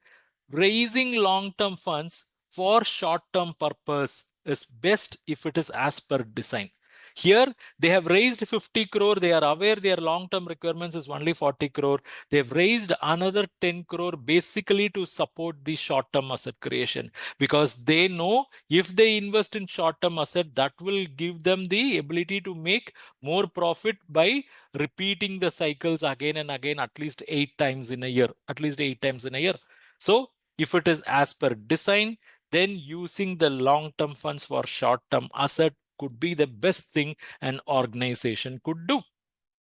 raising long-term funds for short-term purpose is best if it is as per design. Here, they have raised 50 crore. They are aware their long-term requirements is only 40 crore. They've raised another 10 crore basically to support the short-term asset creation, because they know if they invest in short-term asset, that will give them the ability to make more profit by repeating the cycles again and again, at least 8 times in a year, at least 8 times in a year. So if it is as per design, then using the long-term funds for short-term asset could be the best thing an organization could do.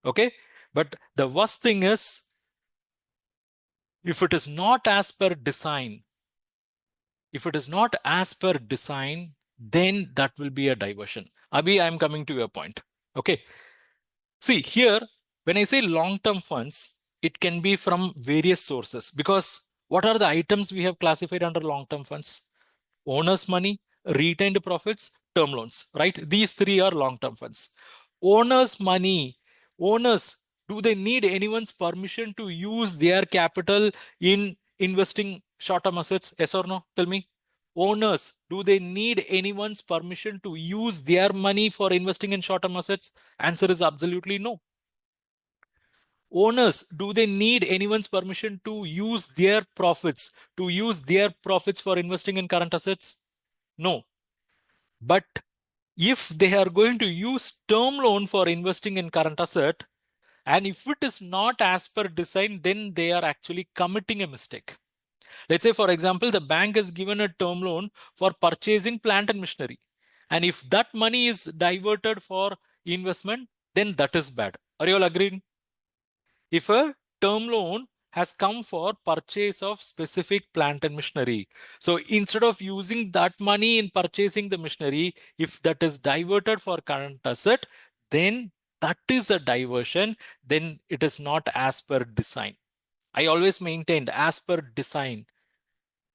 Okay. But the worst thing is, if it is not as per design, then that will be a diversion. Abhi, I'm coming to your point. Okay. See here, when I say long-term funds, it can be from various sources, because what are the items we have classified under long-term funds? Owner's money, retained profits, term loans, right? These three are long-term funds. Owner's money, owners, do they need anyone's permission to use their capital in investing short-term assets? Yes or no? Tell me. Owners, do they need anyone's permission to use their money for investing in short-term assets? Answer is absolutely no. Owners, do they need anyone's permission to use their profits, for investing in current assets? No. But if they are going to use term loan for investing in current asset, and if it is not as per design, then they are actually committing a mistake. Let's say, for example, the bank has given a term loan for purchasing plant and machinery. And if that money is diverted for investment, then that is bad. Are you all agreed? If a term loan has come for purchase of specific plant and machinery, so instead of using that money in purchasing the machinery, if that is diverted for current asset, then that is a diversion. Then it is not as per design. I always maintained as per design.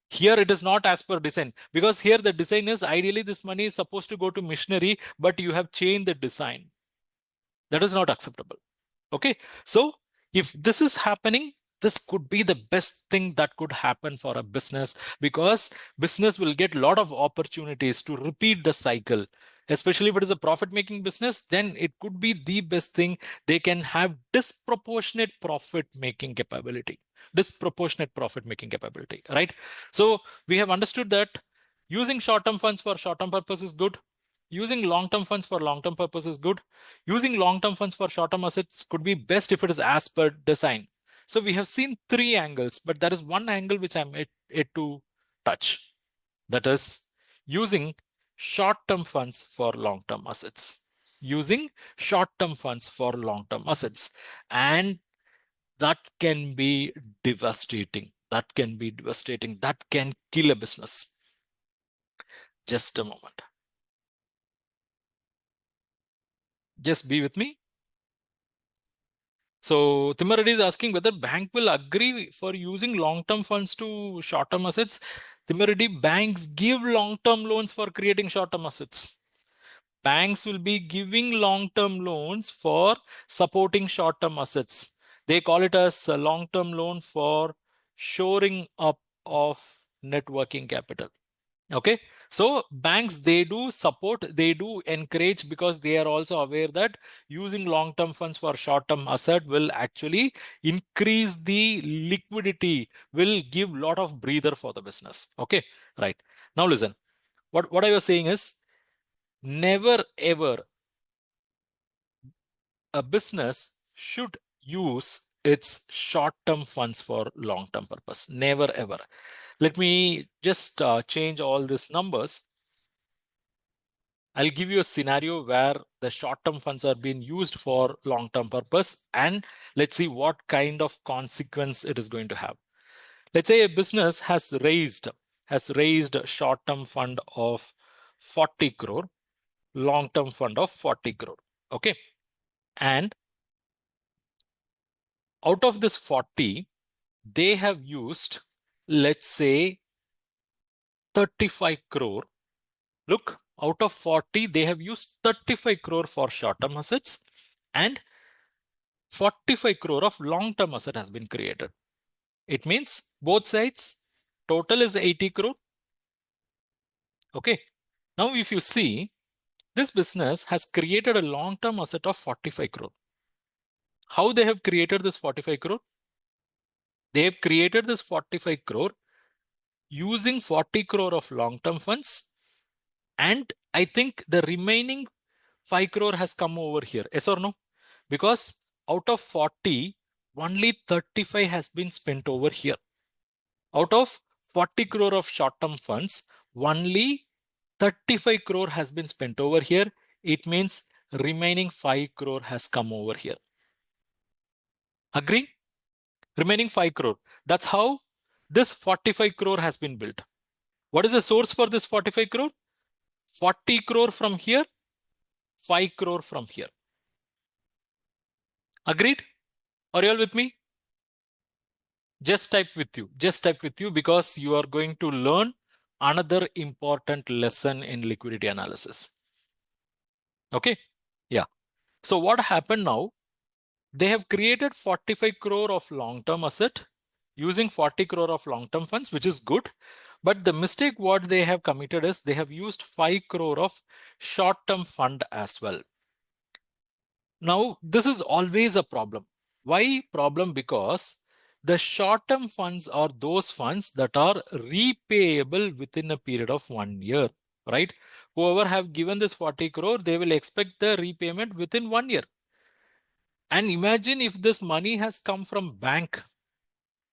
Here it is not as per design, because here the design is ideally this money is supposed to go to machinery, but you have changed the design. That is not acceptable. Okay. So if this is happening, this could be the best thing that could happen for a business, because business will get a lot of opportunities to repeat the cycle. Especially if it is a profit making business, then it could be the best thing. They can have disproportionate profit making capability, right? So we have understood that using short-term funds for short-term purpose is good. Using long-term funds for long-term purpose is good. Using long-term funds for short-term assets could be best if it is as per design. So we have seen three angles, but there is one angle which I'm yet to touch. That is using short-term funds for long-term assets. Using short-term funds for long-term assets. And that can be devastating. That can kill a business. Just a moment. Just be with me. So Timareddy is asking whether bank will agree for using long-term funds to short-term assets. Timareddy, banks give long-term loans for creating short-term assets. Banks will be giving long-term loans for supporting short-term assets. They call it as a long-term loan for shoring up of net working capital. Okay. So banks, they do support, they do encourage, because they are also aware that using long-term funds for short-term asset will actually increase the liquidity, will give a lot of breather for the business. Okay. Right. Now listen, what I was saying is, never ever a business should use its short-term funds for long-term purpose. Never ever. Let me just change all these numbers. I'll give you a scenario where the short-term funds are being used for long-term purpose, and let's see what kind of consequence it is going to have. Let's say a business has raised a short-term fund of 40 crore, long-term fund of 40 crore. Okay. And out of this 40, they have used, let's say, 35 crore. Look, out of 40, they have used 35 crore for short-term assets and 45 crore of long-term asset has been created. It means both sides, total is 80 crore. Okay. Now, if you see, this business has created a long-term asset of 45 crore. How they have created this 45 crore? They have created this 45 crore using 40 crore of long-term funds. And I think the remaining 5 crore has come over here. Yes or no? Because out of 40, only 35 has been spent over here. Out of 40 crore of short-term funds, only 35 crore has been spent over here. It means remaining 5 crore has come over here. Agree? Remaining 5 crore. That's how this 45 crore has been built. What is the source for this 45 crore? 40 crore from here, 5 crore from here. Agreed? Are you all with me? Just type with you because you are going to learn another important lesson in liquidity analysis. Okay? Yeah. So what happened now? They have created 45 crore of long-term asset using 40 crore of long-term funds, which is good. But the mistake what they have committed is they have used 5 crore of short-term fund as well. Now, this is always a problem. Why problem? Because the short-term funds are those funds that are repayable within a period of 1 year, right? Whoever have given this 40 crore, they will expect the repayment within 1 year. And imagine if this money has come from bank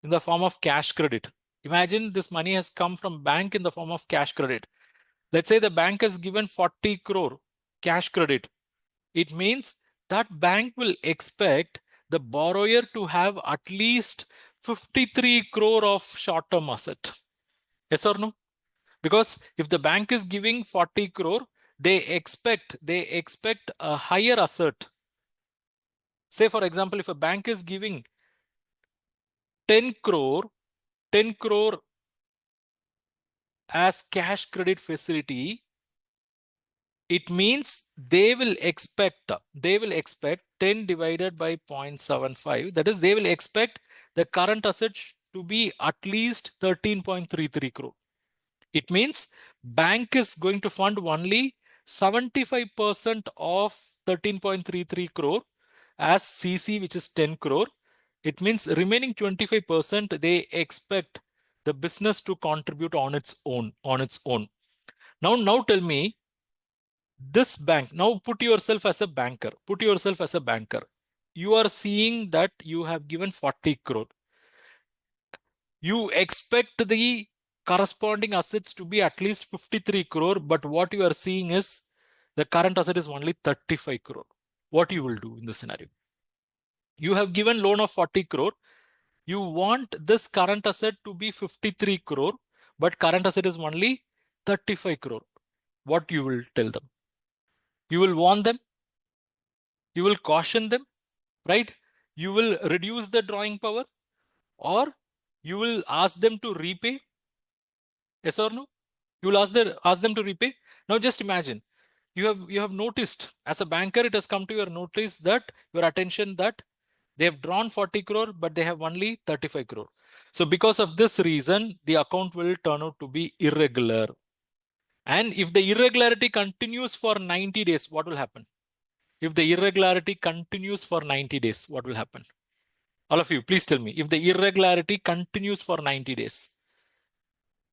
in the form of cash credit. Imagine this money has come from bank in the form of cash credit. Let's say the bank has given 40 crore cash credit. It means that bank will expect the borrower to have at least 53 crore of short-term asset. Yes or no? Because if the bank is giving 40 crore, they expect a higher asset. Say, for example, if a bank is giving 10 crore as cash credit facility, it means they will expect 10 divided by 0.75. That is, they will expect the current assets to be at least 13.33 crore. It means bank is going to fund only 75% of 13.33 crore as CC, which is 10 crore. It means remaining 25% they expect the business to contribute on its own. Now tell me, this bank, now put yourself as a banker. You are seeing that you have given 40 crore. You expect the corresponding assets to be at least 53 crore, but what you are seeing is the current asset is only 35 crore. What you will do in this scenario? You have given loan of 40 crore. You want this current asset to be 53 crore, but current asset is only 35 crore. What you will tell them? You will warn them. You will caution them, right? You will reduce the drawing power, or you will ask them to repay. Yes or no? You will ask them to repay. Now just imagine, you have noticed as a banker, it has come to your notice that your attention that they have drawn 40 crore, but they have only 35 crore. So because of this reason, the account will turn out to be irregular. And if the irregularity continues for 90 days, what will happen? If the irregularity continues for 90 days, what will happen? All of you, please tell me. If the irregularity continues for 90 days,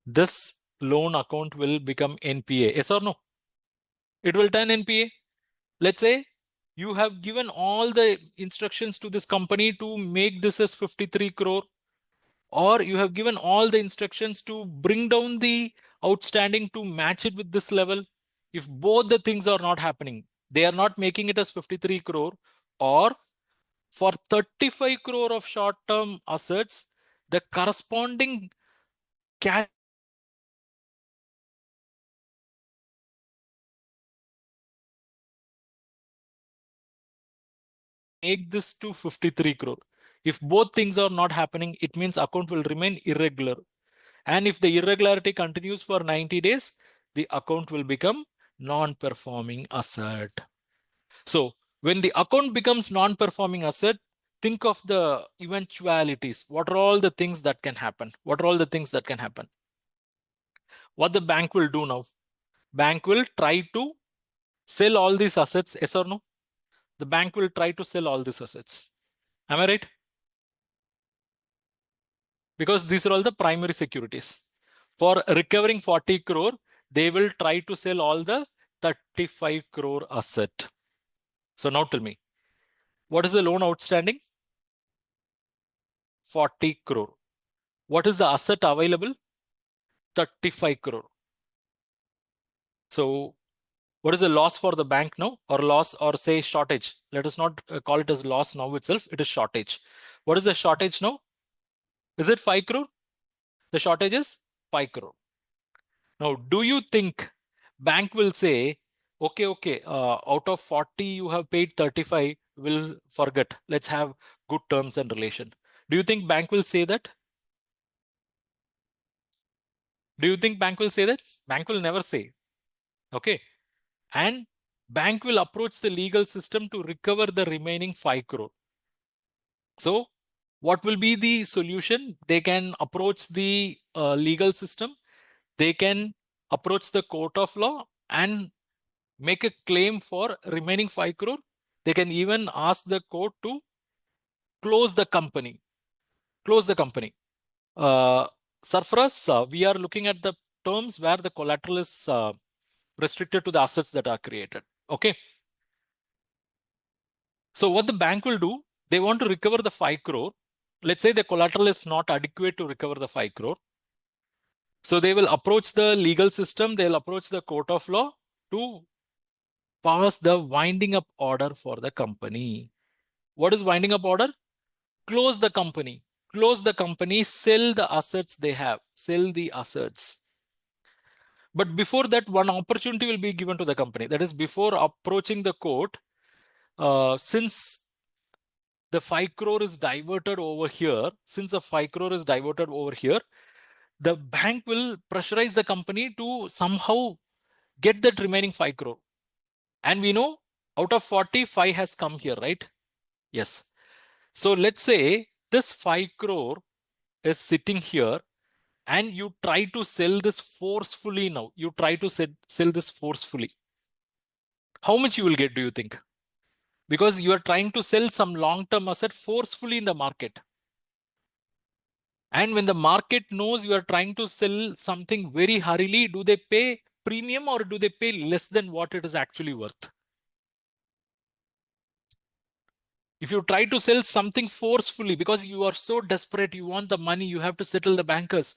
this loan account will become NPA. Yes or no? It will turn NPA. Let's say you have given all the instructions to this company to make this as 53 crore, or you have given all the instructions to bring down the outstanding to match it with this level. If both the things are not happening, they are not making it as 53 crore, or for 35 crore of short-term assets, the corresponding cash make this to 53 crore. If both things are not happening, it means account will remain irregular. And if the irregularity continues for 90 days, the account will become non-performing asset. So when the account becomes non-performing asset, think of the eventualities. What are all the things that can happen? What are all the things that can happen? What the bank will do now? Bank will try to sell all these assets, yes or no? The bank will try to sell all these assets. Am I right? Because these are all the primary securities. For recovering 40 crore, they will try to sell all the 35 crore asset. So now tell me, what is the loan outstanding? 40 crore. What is the asset available? 35 crore. So what is the loss for the bank now, or loss, or say shortage? Let us not call it as loss now itself. It is shortage. What is the shortage now? Is it 5 crore? The shortage is 5 crore. Now, do you think bank will say, okay, out of 40, you have paid 35, we'll forget. Let's have good terms and relation. Do you think bank will say that? Do you think bank will say that? Bank will never say. Okay. And bank will approach the legal system to recover the remaining 5 crore. So what will be the solution? They can approach the legal system. They can approach the court of law and make a claim for remaining 5 crore. They can even ask the court to close the company. Close the company. Sarfaraz, we are looking at the terms where the collateral is restricted to the assets that are created. Okay. So what the bank will do, they want to recover the 5 crore. Let's say the collateral is not adequate to recover the 5 crore. So they will approach the legal system. They'll approach the court of law to pass the winding up order for the company. What is winding up order? Close the company. Close the company, sell the assets they have. Sell the assets. But before that, one opportunity will be given to the company. That is, before approaching the court, since the 5 crore is diverted over here, the bank will pressurize the company to somehow get that remaining 5 crore. And we know out of 40, 5 has come here, right? Yes. So let's say this 5 crore is sitting here and you try to sell this forcefully now. You try to sell this forcefully. How much you will get, do you think? Because you are trying to sell some long-term asset forcefully in the market. And when the market knows you are trying to sell something very hurriedly, do they pay premium or do they pay less than what it is actually worth? If you try to sell something forcefully because you are so desperate, you want the money, you have to settle the bankers,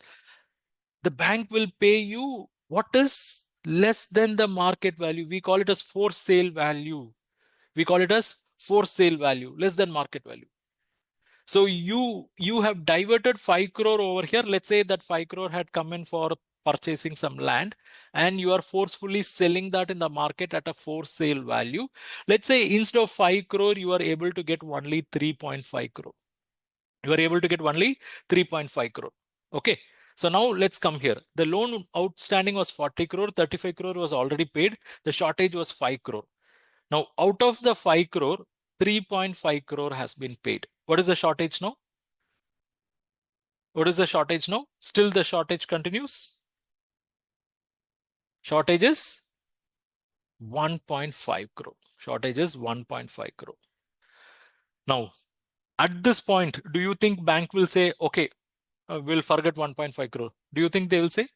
the bank will pay you what is less than the market value. We call it as for sale value. We call it as for sale value, less than market value. So you have diverted 5 crore over here. Let's say that 5 crore had come in for purchasing some land and you are forcefully selling that in the market at a for sale value. Let's say instead of 5 crore, you are able to get only 3.5 crore. You are able to get only 3.5 crore. Okay. So now let's come here. The loan outstanding was 40 crore, 35 crore was already paid. The shortage was 5 crore. Now out of the 5 crore, 3.5 crore has been paid. What is the shortage now? What is the shortage now? Still the shortage continues. Shortage is 1.5 crore. Shortage is 1.5 crore. Now, at this point, do you think bank will say, okay, we'll forget 1.5 crore? Do you think they will say?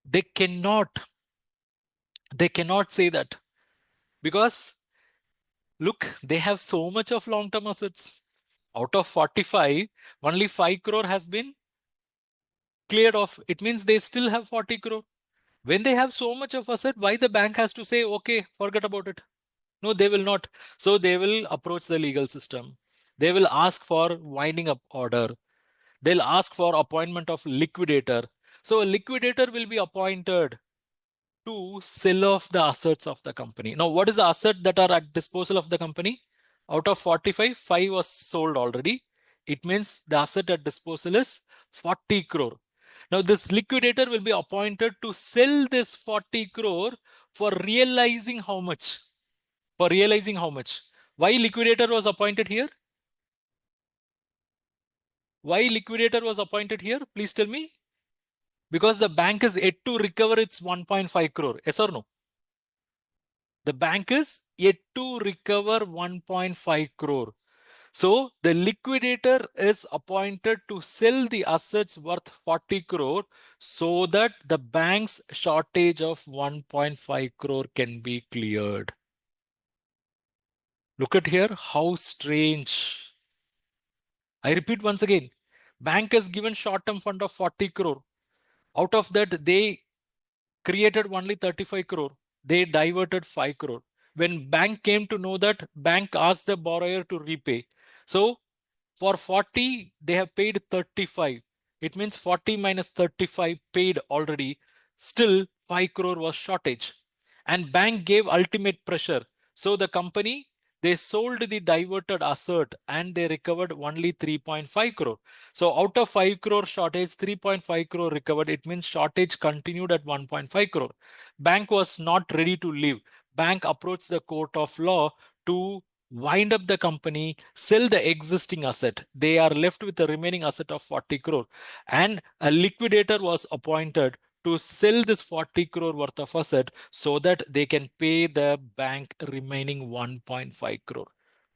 They cannot. They cannot say that because look, they have so much of long-term assets. Out of 45, only 5 crore has been cleared off. It means they still have 40 crore. When they have so much of asset, why the bank has to say, okay, forget about it? No, they will not. So they will approach the legal system. They will ask for winding up order. They'll ask for appointment of liquidator. So a liquidator will be appointed to sell off the assets of the company. Now, what is the asset that are at disposal of the company? Out of 45, 5 was sold already. It means the asset at disposal is 40 crore. Now, this liquidator will be appointed to sell this 40 crore for realizing how much? For realizing how much? Why liquidator was appointed here? Why liquidator was appointed here? Please tell me. Because the bank is yet to recover its 1.5 crore. Yes or no? The bank is yet to recover 1.5 crore. So the liquidator is appointed to sell the assets worth 40 crore so that the bank's shortage of 1.5 crore can be cleared. Look at here, how strange. I repeat once again, bank has given short-term fund of 40 crore. Out of that, they created only 35 crore. They diverted 5 crore. When bank came to know that, bank asked the borrower to repay. So for 40, they have paid 35. It means 40 minus 35 paid already. Still 5 crore was shortage. And bank gave ultimate pressure. So the company, they sold the diverted asset and they recovered only 3.5 crore. So out of 5 crore shortage, 3.5 crore recovered. It means shortage continued at 1.5 crore. Bank was not ready to leave. Bank approached the court of law to wind up the company, sell the existing asset. They are left with the remaining asset of 40 crore. And a liquidator was appointed to sell this 40 crore worth of asset so that they can pay the bank remaining 1.5 crore.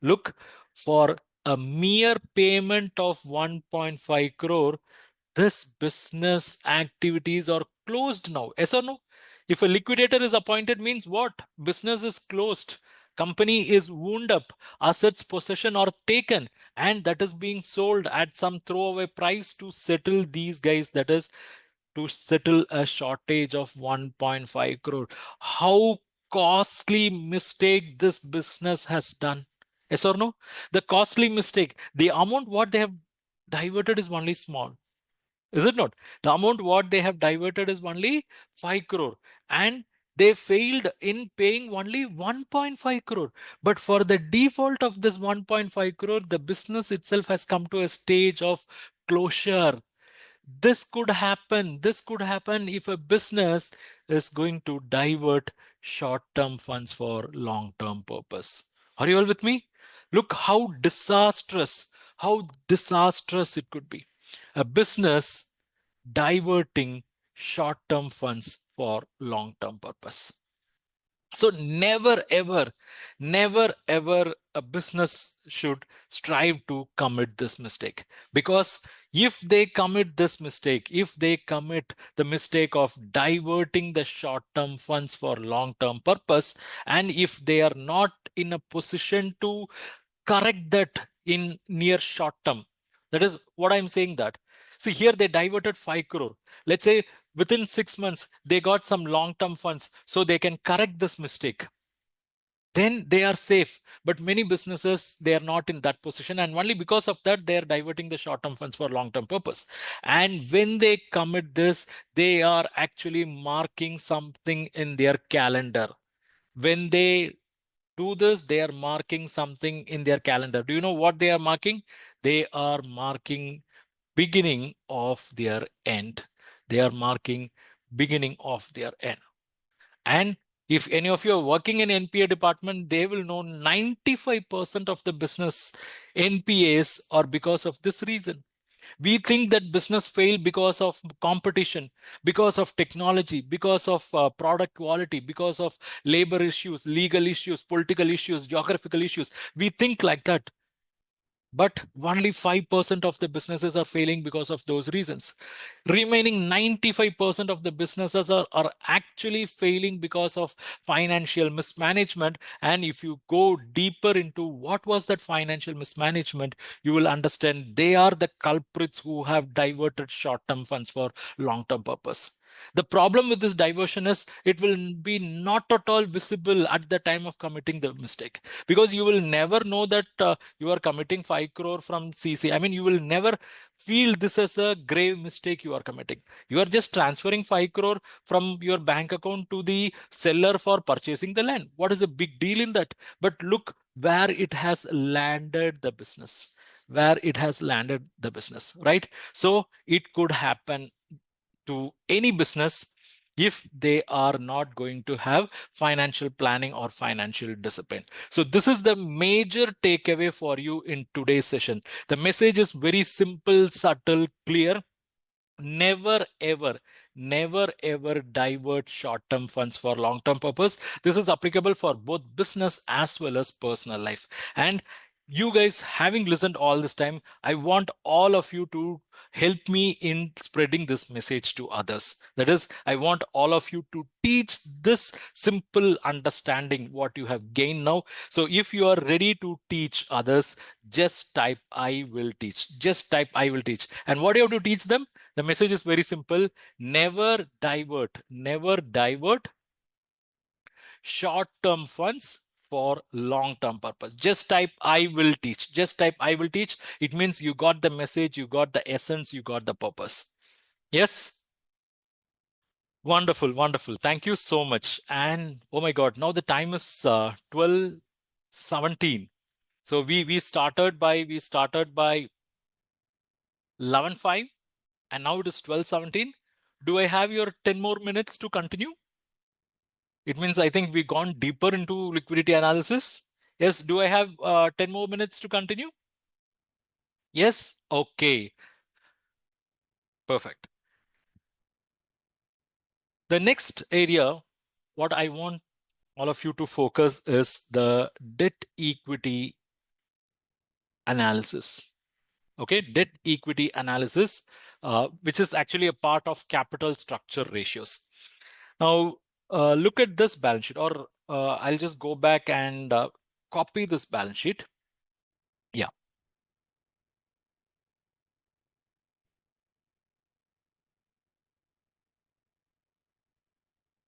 Look, for a mere payment of 1.5 crore, this business activities are closed now. Yes or no? If a liquidator is appointed means what? Business is closed. Company is wound up. Assets possession are taken and that is being sold at some throwaway price to settle these guys. That is to settle a shortage of 1.5 crore. How costly mistake this business has done. Yes or no? The costly mistake, the amount what they have diverted is only small. Is it not? The amount what they have diverted is only 5 crore and they failed in paying only 1.5 crore. But for the default of this 1.5 crore, the business itself has come to a stage of closure. This could happen. This could happen if a business is going to divert short-term funds for long-term purpose. Are you all with me? Look how disastrous it could be. A business diverting short-term funds for long-term purpose. So never ever a business should strive to commit this mistake, because if they commit this mistake, if they commit the mistake of diverting the short-term funds for long-term purpose, and if they are not in a position to correct that in near short term, that is what I'm saying that. See here, they diverted 5 crore. Let's say within 6 months, they got some long-term funds so they can correct this mistake. Then they are safe. But many businesses, they are not in that position. And only because of that, they are diverting the short-term funds for long-term purpose. And when they commit this, they are actually marking something in their calendar. When they do this, they are marking something in their calendar. Do you know what they are marking? They are marking beginning of their end. They are marking beginning of their end. And if any of you are working in NPA department, they will know 95% of the business NPAs are because of this reason. We think that business failed because of competition, because of technology, because of product quality, because of labor issues, legal issues, political issues, geographical issues. We think like that. But only 5% of the businesses are failing because of those reasons. Remaining 95% of the businesses are actually failing because of financial mismanagement. And if you go deeper into what was that financial mismanagement, you will understand they are the culprits who have diverted short-term funds for long-term purpose. The problem with this diversion is it will be not at all visible at the time of committing the mistake, because you will never know that you are committing 5 crore from CC. I mean, you will never feel this as a grave mistake you are committing. You are just transferring 5 crore from your bank account to the seller for purchasing the land. What is the big deal in that? But look where it has landed the business, right? So it could happen to any business if they are not going to have financial planning or financial discipline. So this is the major takeaway for you in today's session. The message is very simple, subtle, clear. Never ever, never ever divert short-term funds for long-term purpose. This is applicable for both business as well as personal life. And you guys, having listened all this time, I want all of you to help me in spreading this message to others. That is, I want all of you to teach this simple understanding what you have gained now. So if you are ready to teach others, just type I will teach. Just type I will teach. And what do you have to teach them? The message is very simple. Never divert short-term funds for long-term purpose. Just type I will teach. Just type I will teach. It means you got the message, you got the essence, you got the purpose. Yes? Wonderful, wonderful. Thank you so much. And oh my God, now the time is 12:17. So we started by 11:05. And now it is 12:17. Do I have your 10 more minutes to continue? It means I think we've gone deeper into liquidity analysis. Yes, do I have 10 more minutes to continue? Yes? Okay, perfect. The next area, what I want all of you to focus is the debt equity analysis. Okay, debt equity analysis, which is actually a part of capital structure ratios. Now, look at this balance sheet, or I'll just go back and copy this balance sheet. Yeah.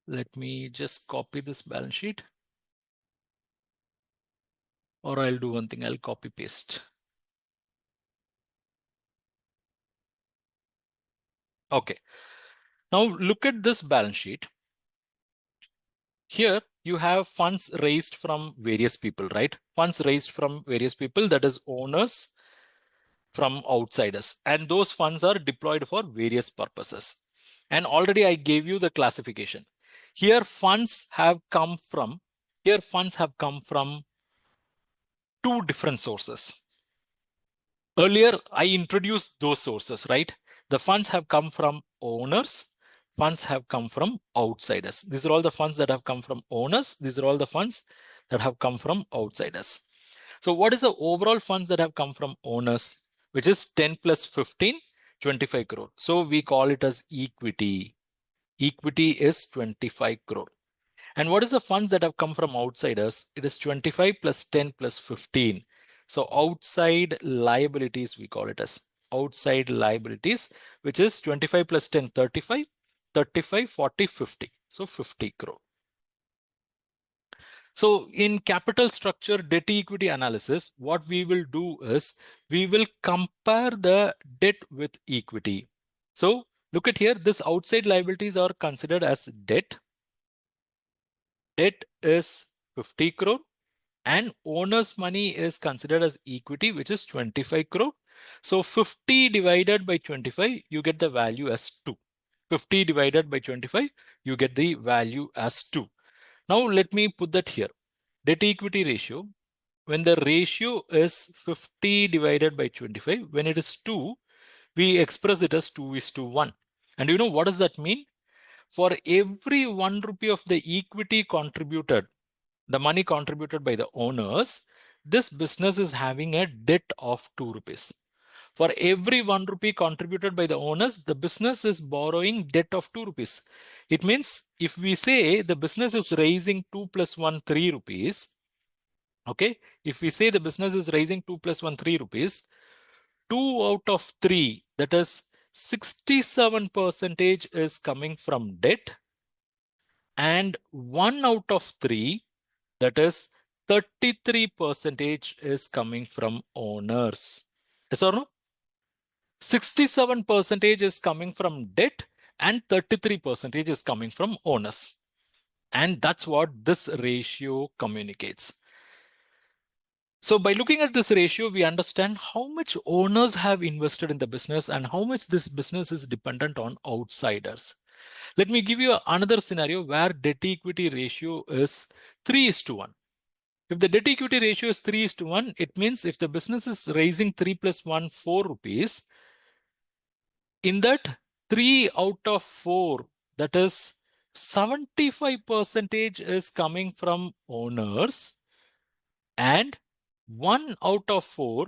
Let me just copy this balance sheet. Or I'll do one thing, I'll copy paste. Okay. Now look at this balance sheet. Here you have funds raised from various people, right? Funds raised from various people, that is owners, from outsiders. And those funds are deployed for various purposes. And already I gave you the classification. Here funds have come from two different sources. Earlier, I introduced those sources, right? The funds have come from owners. Funds have come from outsiders. These are all the funds that have come from owners. These are all the funds that have come from outsiders. So what is the overall funds that have come from owners, which is 10 plus 15, 25 crore. So we call it as equity. Equity is 25 crore. And what is the funds that have come from outsiders? It is 25 plus 10 plus 15. So outside liabilities, we call it as outside liabilities, which is 25 plus 10, 35, 35, 40, 50. So 50 crore. So in capital structure debt equity analysis, what we will do is we will compare the debt with equity. So look at here, this outside liabilities are considered as debt. Debt is 50 crore and owner's money is considered as equity, which is 25 crore. So 50 divided by 25, you get the value as 2. 50 divided by 25, you get the value as 2. Now let me put that here. Debt equity ratio, when the ratio is 50 divided by 25, when it is 2, we express it as 2:1. And you know what does that mean? For every 1 rupee of the equity contributed, the money contributed by the owners, this business is having a debt of 2 rupees. For every 1 rupee contributed by the owners, the business is borrowing debt of 2 rupees. It means if we say the business is raising 2 plus 1, 3 rupees, okay, if we say the business is raising 2 plus 1, 3 rupees, 2 out of 3, that is 67% is coming from debt, and 1 out of 3, that is 33% is coming from owners. Yes or no? 67% is coming from debt and 33% is coming from owners. And that's what this ratio communicates. So by looking at this ratio, we understand how much owners have invested in the business and how much this business is dependent on outsiders. Let me give you another scenario where debt equity ratio is 3:1. If the debt equity ratio is 3:1, it means if the business is raising 3 plus 1, 4 rupees, in that 3 out of 4, that is 75% is coming from owners, and 1 out of 4,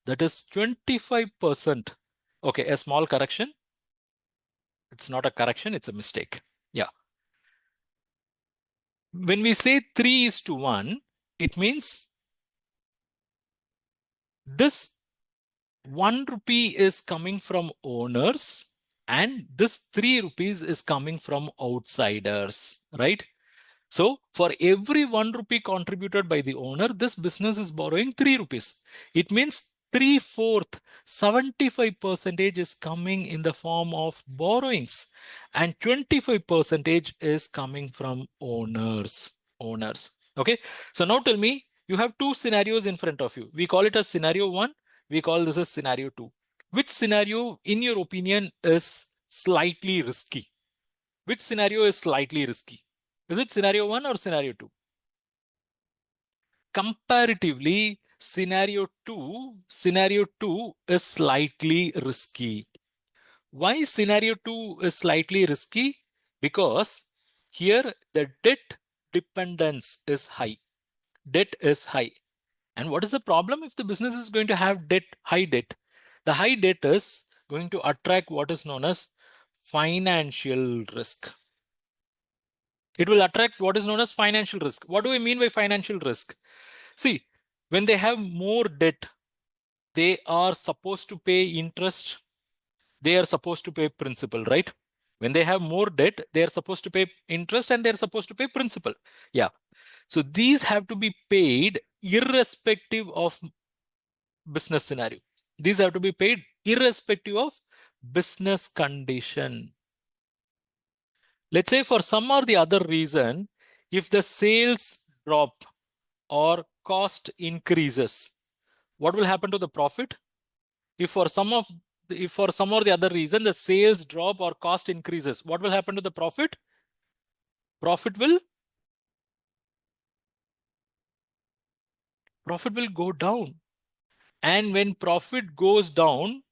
that is 25%. Okay, a small correction. It's not a correction, it's a mistake. Yeah. When we say 3:1, it means this 1 rupee is coming from owners and this 3 rupees is coming from outsiders, right? So for every 1 rupee contributed by the owner, this business is borrowing 3 rupees. It means 3/4, 75% is coming in the form of borrowings and 25% is coming from owners. Okay. So now tell me, you have two scenarios in front of you. We call it as scenario 1. We call this as scenario 2. Which scenario, in your opinion, is slightly risky? Which scenario is slightly risky? Is it scenario 1 or scenario 2? Comparatively, scenario 2 is slightly risky. Why scenario 2 is slightly risky? Because here the debt dependence is high. Debt is high. And what is the problem if the business is going to have debt, high debt? The high debt is going to attract what is known as financial risk. It will attract what is known as financial risk. What do I mean by financial risk? See, when they have more debt, they are supposed to pay interest. They are supposed to pay principal, right? When they have more debt, they are supposed to pay interest and they're supposed to pay principal. Yeah. So these have to be paid irrespective of business scenario. These have to be paid irrespective of business condition. Let's say for some or the other reason, if the sales drop or cost increases, what will happen to the profit? If for some or the other reason the sales drop or cost increases, what will happen to the profit? Profit will go down. And when profit goes down,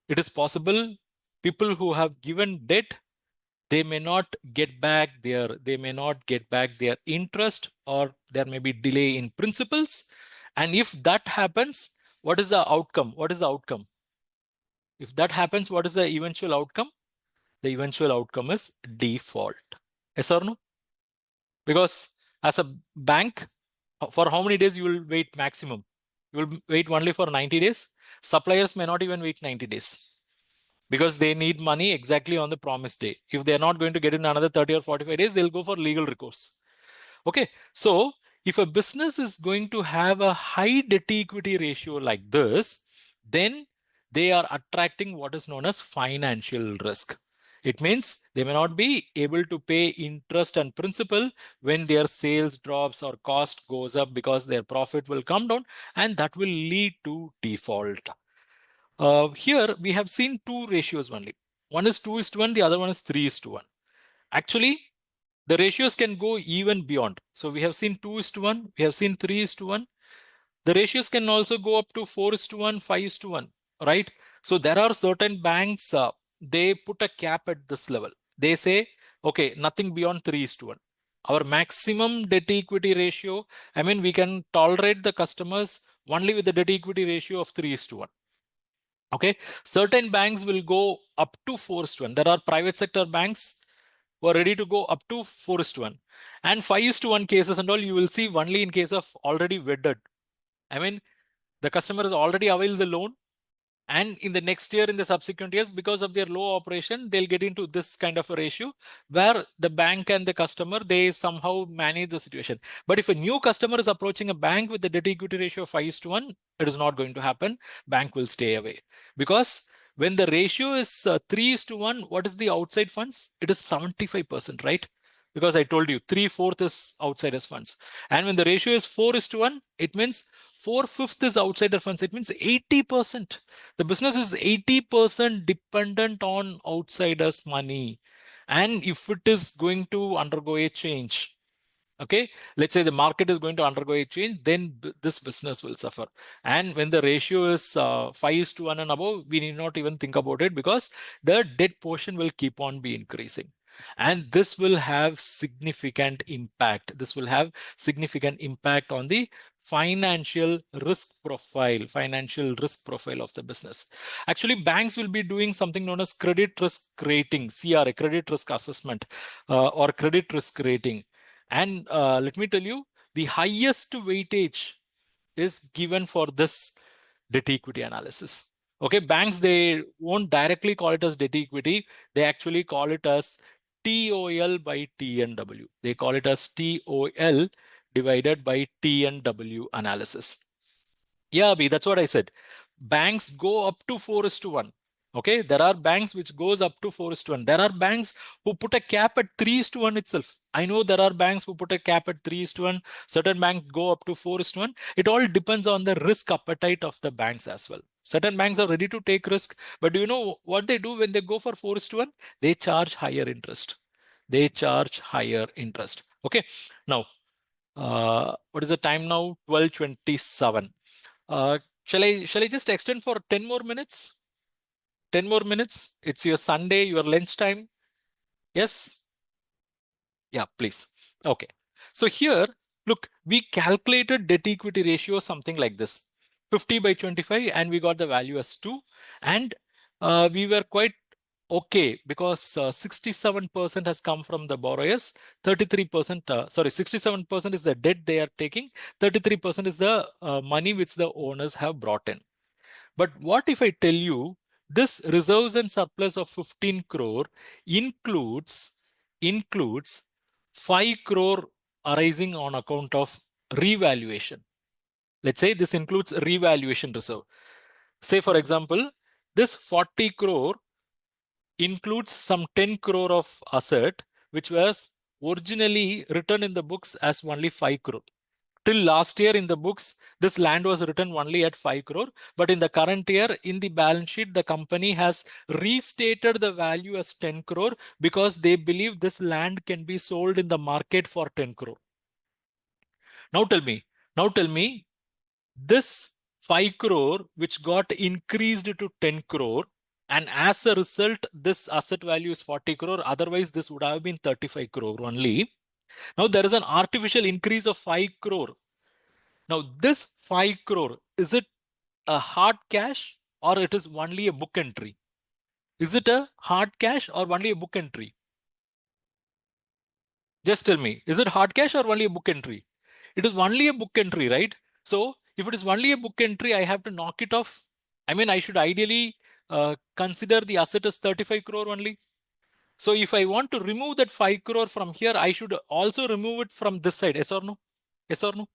it is possible people who have given debt, they may not get back their interest, or there may be delay in principals. And if that happens, what is the outcome? If that happens, what is the eventual outcome? The eventual outcome is default. Yes or no? Because as a bank, for how many days you will wait maximum? You will wait only for 90 days. Suppliers may not even wait 90 days because they need money exactly on the promised day. If they're not going to get in another 30 or 45 days, they'll go for legal recourse. Okay, so if a business is going to have a high debt equity ratio like this, then they are attracting what is known as financial risk. It means they may not be able to pay interest and principal when their sales drops or cost goes up, because their profit will come down and that will lead to default. Here we have seen two ratios only. One is 2:1, the other one is 3:1. Actually, the ratios can go even beyond. So we have seen 2:1, we have seen 3:1. The ratios can also go up to 4:1, 5:1, right? So there are certain banks, they put a cap at this level. They say, okay, nothing beyond 3:1. Our maximum debt equity ratio, I mean, we can tolerate the customers only with the debt equity ratio of 3:1. Okay, certain banks will go up to 4:1. There are private sector banks who are ready to go up to 4:1. And 5:1 cases and all, you will see only in case of already wedded. I mean, the customer has already availed the loan And in the next year, in the subsequent years, because of their low operation, they'll get into this kind of a ratio where the bank and the customer, they somehow manage the situation. But if a new customer is approaching a bank with the debt equity ratio of 5:1, it is not going to happen. Bank will stay away, because when the ratio is 3:1, what is the outside funds? It is 75%, right? Because I told you 3/4 is outsiders funds. And when the ratio is 4:1, it means 4/5 is outsider funds. It means 80%. The business is 80% dependent on outsiders' money. And if it is going to undergo a change, okay, let's say the market is going to undergo a change, then this business will suffer. And when the ratio is 5:1 and above, we need not even think about it, because the debt portion will keep on be increasing. And this will have significant impact. This will have significant impact on the financial risk profile of the business. Actually, banks will be doing something known as credit risk rating, CRA, credit risk assessment, or credit risk rating. And let me tell you, the highest weightage is given for this debt equity analysis. Okay, banks, they won't directly call it as debt equity. They actually call it as TOL by TNW. They call it as TOL divided by TNW analysis. Yeah, Abhi, that's what I said. Banks go up to 4:1. Okay, there are banks which goes up to 4:1. There are banks who put a cap at 3:1 itself. I know there are banks who put a cap at 3:1. Certain banks go up to 4:1. It all depends on the risk appetite of the banks as well. Certain banks are ready to take risk, but do you know what they do when they go for 4:1? They charge higher interest. They charge higher interest. Okay, now what is the time now? 12:27. Shall I just extend for 10 more minutes? 10 more minutes. It's your Sunday, your lunch time. Yes? Yeah, please. Okay. So here, look, we calculated debt equity ratio something like this, 50 by 25, and we got the value as 2. And we were quite okay, because 67% has come from the borrowers, 33%, 67% is the debt they are taking, 33% is the money which the owners have brought in. But what if I tell you this reserves and surplus of 15 crore includes 5 crore arising on account of revaluation? Let's say this includes revaluation reserve. Say, for example, this 40 crore includes some 10 crore of asset, which was originally written in the books as only 5 crore. Till last year in the books, this land was written only at 5 crore. But in the current year, in the balance sheet, the company has restated the value as 10 crore, because they believe this land can be sold in the market for 10 crore. Now tell me, this 5 crore which got increased to 10 crore, and as a result, this asset value is 40 crore. Otherwise, this would have been 35 crore only. Now there is an artificial increase of 5 crore. Now this 5 crore, is it a hard cash or it is only a book entry? Is it a hard cash or only a book entry? Just tell me, is it hard cash or only a book entry? It is only a book entry, right? So if it is only a book entry, I have to knock it off. I mean, I should ideally consider the asset as 35 crore only. So if I want to remove that 5 crore from here, I should also remove it from this side. Yes or no? Yes or no?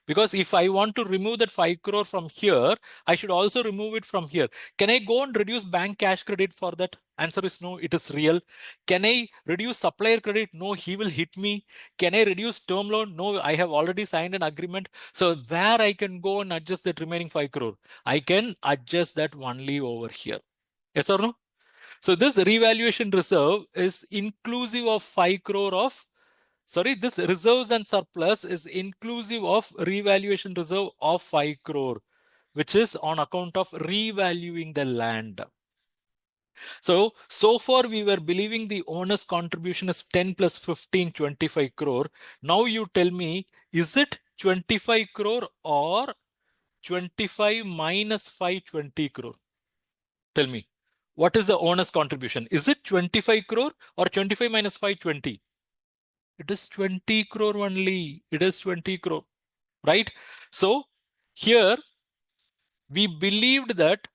Because if I want to remove that 5 crore from here, I should also remove it from here. Can I go and reduce bank cash credit for that? Answer is no, it is real. Can I reduce supplier credit? No, he will hit me. Can I reduce term loan? No, I have already signed an agreement. So where I can go and adjust that remaining 5 crore? I can adjust that only over here. Yes or no? So this revaluation reserve is inclusive of 5 crore of, this reserves and surplus is inclusive of revaluation reserve of 5 crore, which is on account of revaluing the land. So far we were believing the owner's contribution is 10 plus 15, 25 crore. Now you tell me, is it 25 crore or 25 minus 5, 20 crore? Tell me, what is the owner's contribution? Is it 25 crore or 25 minus 5, 20? It is 20 crore only. It is 20 crore, right? So here we believed that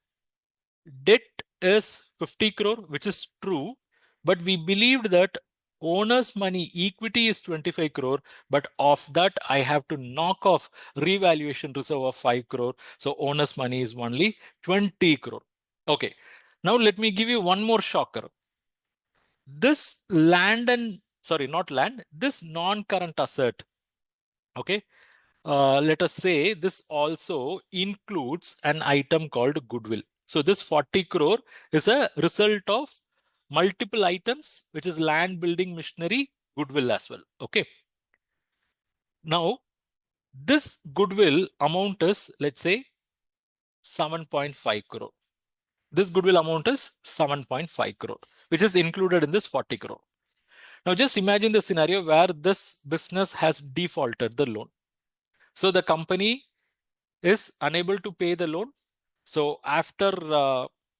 debt is 50 crore, which is true, but we believed that owner's money equity is 25 crore, but of that I have to knock off revaluation reserve of 5 crore. So owner's money is only 20 crore. Okay. Now let me give you one more shocker. This land and, sorry, not land, this non-current asset, okay, let us say this also includes an item called goodwill. So this 40 crore is a result of multiple items, which is land, building, machinery, goodwill as well. Okay. Now, this goodwill amount is, let's say, 7.5 crore. This goodwill amount is 7.5 crore, which is included in this 40 crore. Now, just imagine the scenario where this business has defaulted the loan. So the company is unable to pay the loan. So after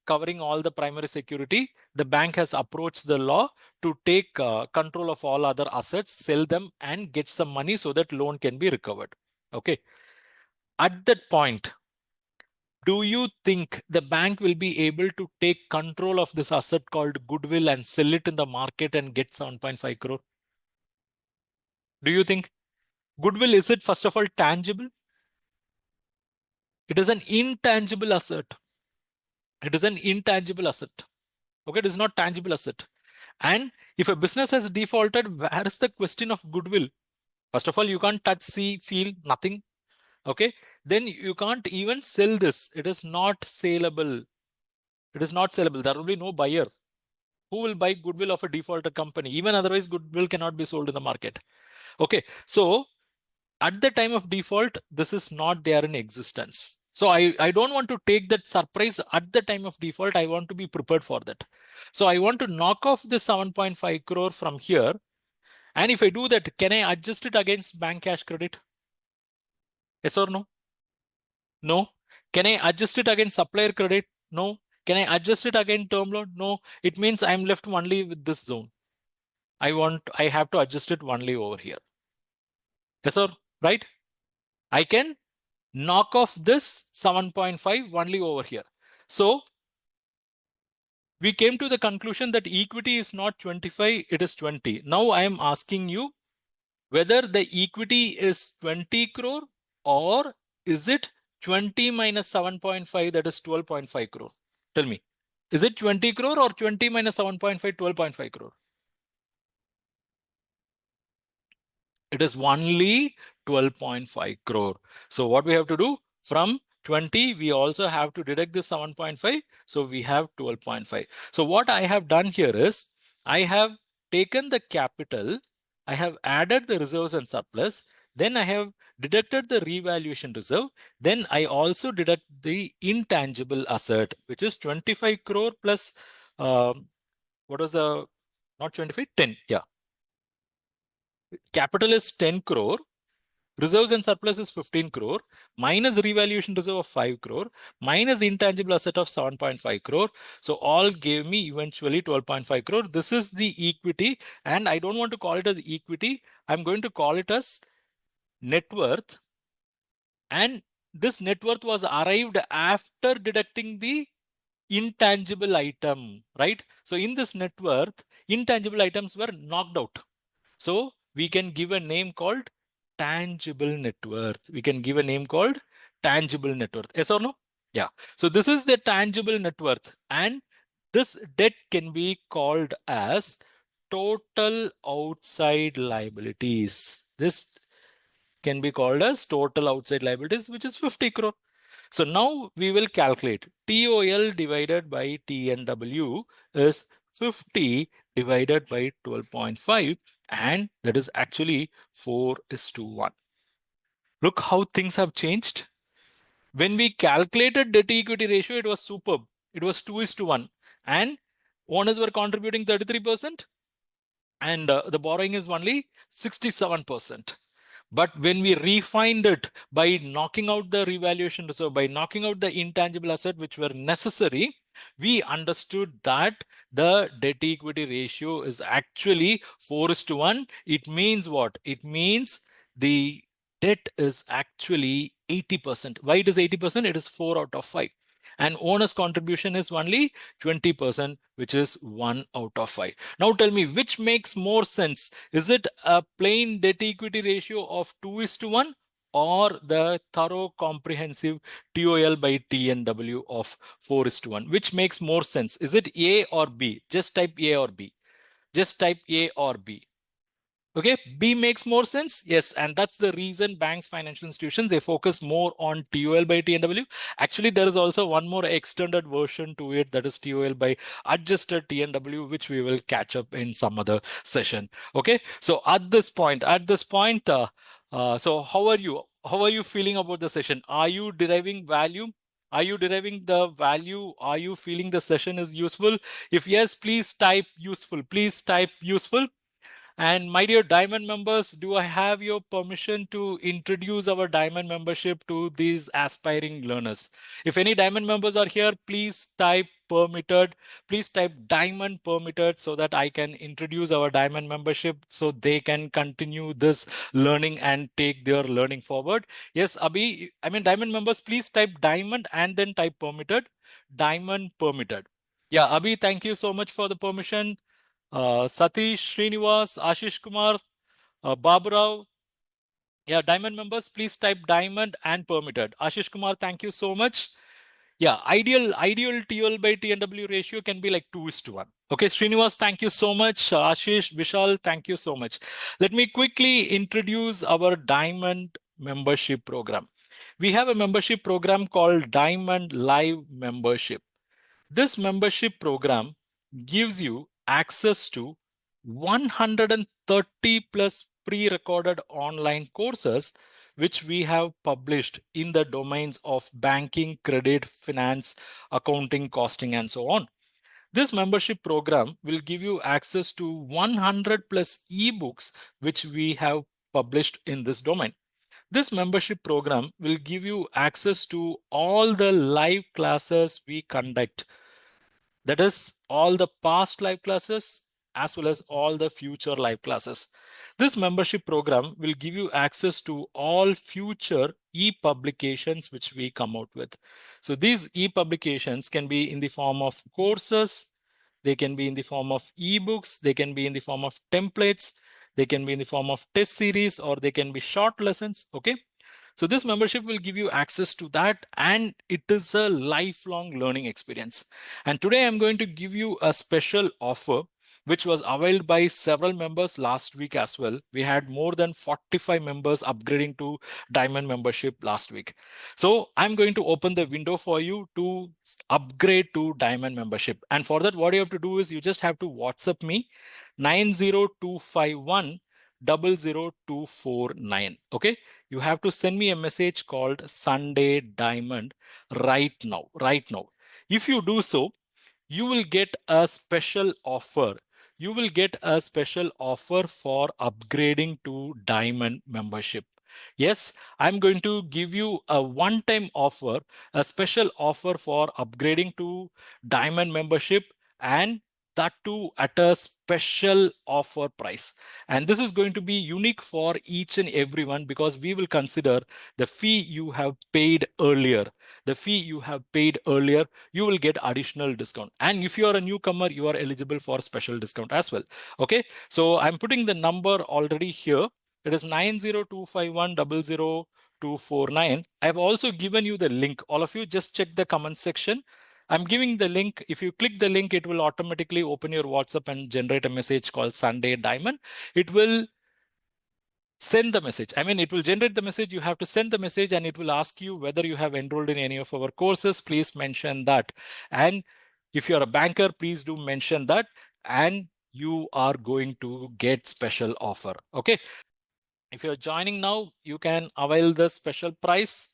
covering all the primary security, the bank has approached the law to take control of all other assets, sell them and get some money so that loan can be recovered. Okay. At that point, do you think the bank will be able to take control of this asset called goodwill and sell it in the market and get 7.5 crore? Do you think goodwill, is it first of all tangible? It is an intangible asset. It is an intangible asset. Okay, it is not tangible asset. And if a business has defaulted, where is the question of goodwill? First of all, you can't touch, see, feel, nothing. Okay, then you can't even sell this. It is not saleable. It is not saleable. There will be no buyer. Who will buy goodwill of a defaulted company? Even otherwise, goodwill cannot be sold in the market. Okay, so at the time of default, this is not there in existence. So I don't want to take that surprise at the time of default. I want to be prepared for that. So I want to knock off the 7.5 crore from here. And if I do that, can I adjust it against bank cash credit? Yes or no? No. Can I adjust it against supplier credit? No. Can I adjust it against term loan? No. It means I'm left only with this zone. I have to adjust it only over here. Yes or right? I can knock off this 7.5 only over here. So we came to the conclusion that equity is not 25, it is 20. Now I am asking you whether the equity is 20 crore or is it 20 minus 7.5, that is 12.5 crore. Tell me, is it 20 crore or 20 minus 7.5, 12.5 crore? It is only 12.5 crore. So what we have to do, from 20, we also have to deduct this 7.5. So we have 12.5. So what I have done here is, I have taken the capital, I have added the reserves and surplus, then I have deducted the revaluation reserve, then I also deduct the intangible asset, which is 25 crore plus, what was the, not 25, 10, yeah. Capital is 10 crore. Reserves and surplus is 15 crore, minus revaluation reserve of 5 crore, minus intangible asset of 7.5 crore. So all gave me eventually 12.5 crore. This is the equity, and I don't want to call it as equity. I'm going to call it as net worth. And this net worth was arrived after deducting the intangible item, right? So in this net worth, intangible items were knocked out. So we can give a name called tangible net worth. We can give a name called tangible net worth. Yes or no? Yeah. So this is the tangible net worth. And this debt can be called as total outside liabilities. This can be called as total outside liabilities, which is 50 crore. So now we will calculate TOL divided by TNW is 50 divided by 12.5, and that is actually 4:1. Look how things have changed. When we calculated debt equity ratio, it was superb. It was 2:1, and owners were contributing 33%, and the borrowing is only 67%. But when we refined it by knocking out the revaluation reserve, by knocking out the intangible asset which were necessary, we understood that the debt equity ratio is actually 4:1. It means what? It means the debt is actually 80%. Why it is 80%? It is 4 out of 5. and owner's contribution is only 20%, which is 1 out of 5. Now tell me, which makes more sense? Is it a plain debt equity ratio of 2:1 or the thorough comprehensive TOL by TNW of 4:1? Which makes more sense? Is it A or B? Just type A or B. Just type A or B. Okay, B makes more sense. Yes, and that's the reason banks, financial institutions, they focus more on TOL by TNW. Actually, there is also one more extended version to it, that is TOL by adjusted TNW, which we will catch up in some other session. Okay, so at this point, so how are you? How are you feeling about the session? Are you deriving value? Are you deriving the value? Are you feeling the session is useful? If yes, please type useful. Please type useful. And my dear Diamond members, do I have your permission to introduce our Diamond membership to these aspiring learners? If any Diamond members are here, please type permitted. Please type Diamond permitted so that I can introduce our Diamond membership so they can continue this learning and take their learning forward. Yes, Abhi, I mean Diamond members, please type Diamond and then type permitted. Diamond permitted. Yeah, Abhi, thank you so much for the permission. Satish, Srinivas, Ashish Kumar, Baburao. Yeah, Diamond members, please type Diamond and permitted. Ashish Kumar, thank you so much. Yeah, ideal TOL by TNW ratio can be like 2:1. Okay, Srinivas, thank you so much. Ashish, Vishal, thank you so much. Let me quickly introduce our Diamond membership program. We have a membership program called Diamond Live Membership. This membership program gives you access to 130 plus pre-recorded online courses which we have published in the domains of banking, credit, finance, accounting, costing, and so on. This membership program will give you access to 100 plus ebooks which we have published in this domain. This membership program will give you access to all the live classes we conduct. That is all the past live classes as well as all the future live classes. This membership program will give you access to all future e-publications which we come out with. So these e-publications can be in the form of courses, they can be in the form of ebooks, they can be in the form of templates, they can be in the form of test series, or they can be short lessons. Okay. So this membership will give you access to that, and it is a lifelong learning experience. And today I'm going to give you a special offer which was availed by several members last week as well. We had more than 45 members upgrading to Diamond membership last week. So I'm going to open the window for you to upgrade to Diamond membership. And for that, what you have to do is you just have to WhatsApp me 90251 00249. Okay, you have to send me a message called Sunday Diamond right now. If you do so, you will get a special offer. You will get a special offer for upgrading to Diamond membership. Yes, I'm going to give you a one-time offer, a special offer for upgrading to Diamond membership, and that too at a special offer price. And this is going to be unique for each and everyone because we will consider the fee you have paid earlier. The fee you have paid earlier, you will get additional discount. And if you are a newcomer, you are eligible for special discount as well. Okay, so I'm putting the number already here. It is 90251 00249. I've also given you the link. All of you just check the comment section. I'm giving the link. If you click the link, it will automatically open your WhatsApp and generate a message called Sunday Diamond. It will send the message. I mean, it will generate the message. You have to send the message and it will ask you whether you have enrolled in any of our courses. Please mention that. And if you're a banker, please do mention that. And you are going to get special offer. Okay. If you're joining now, you can avail the special price.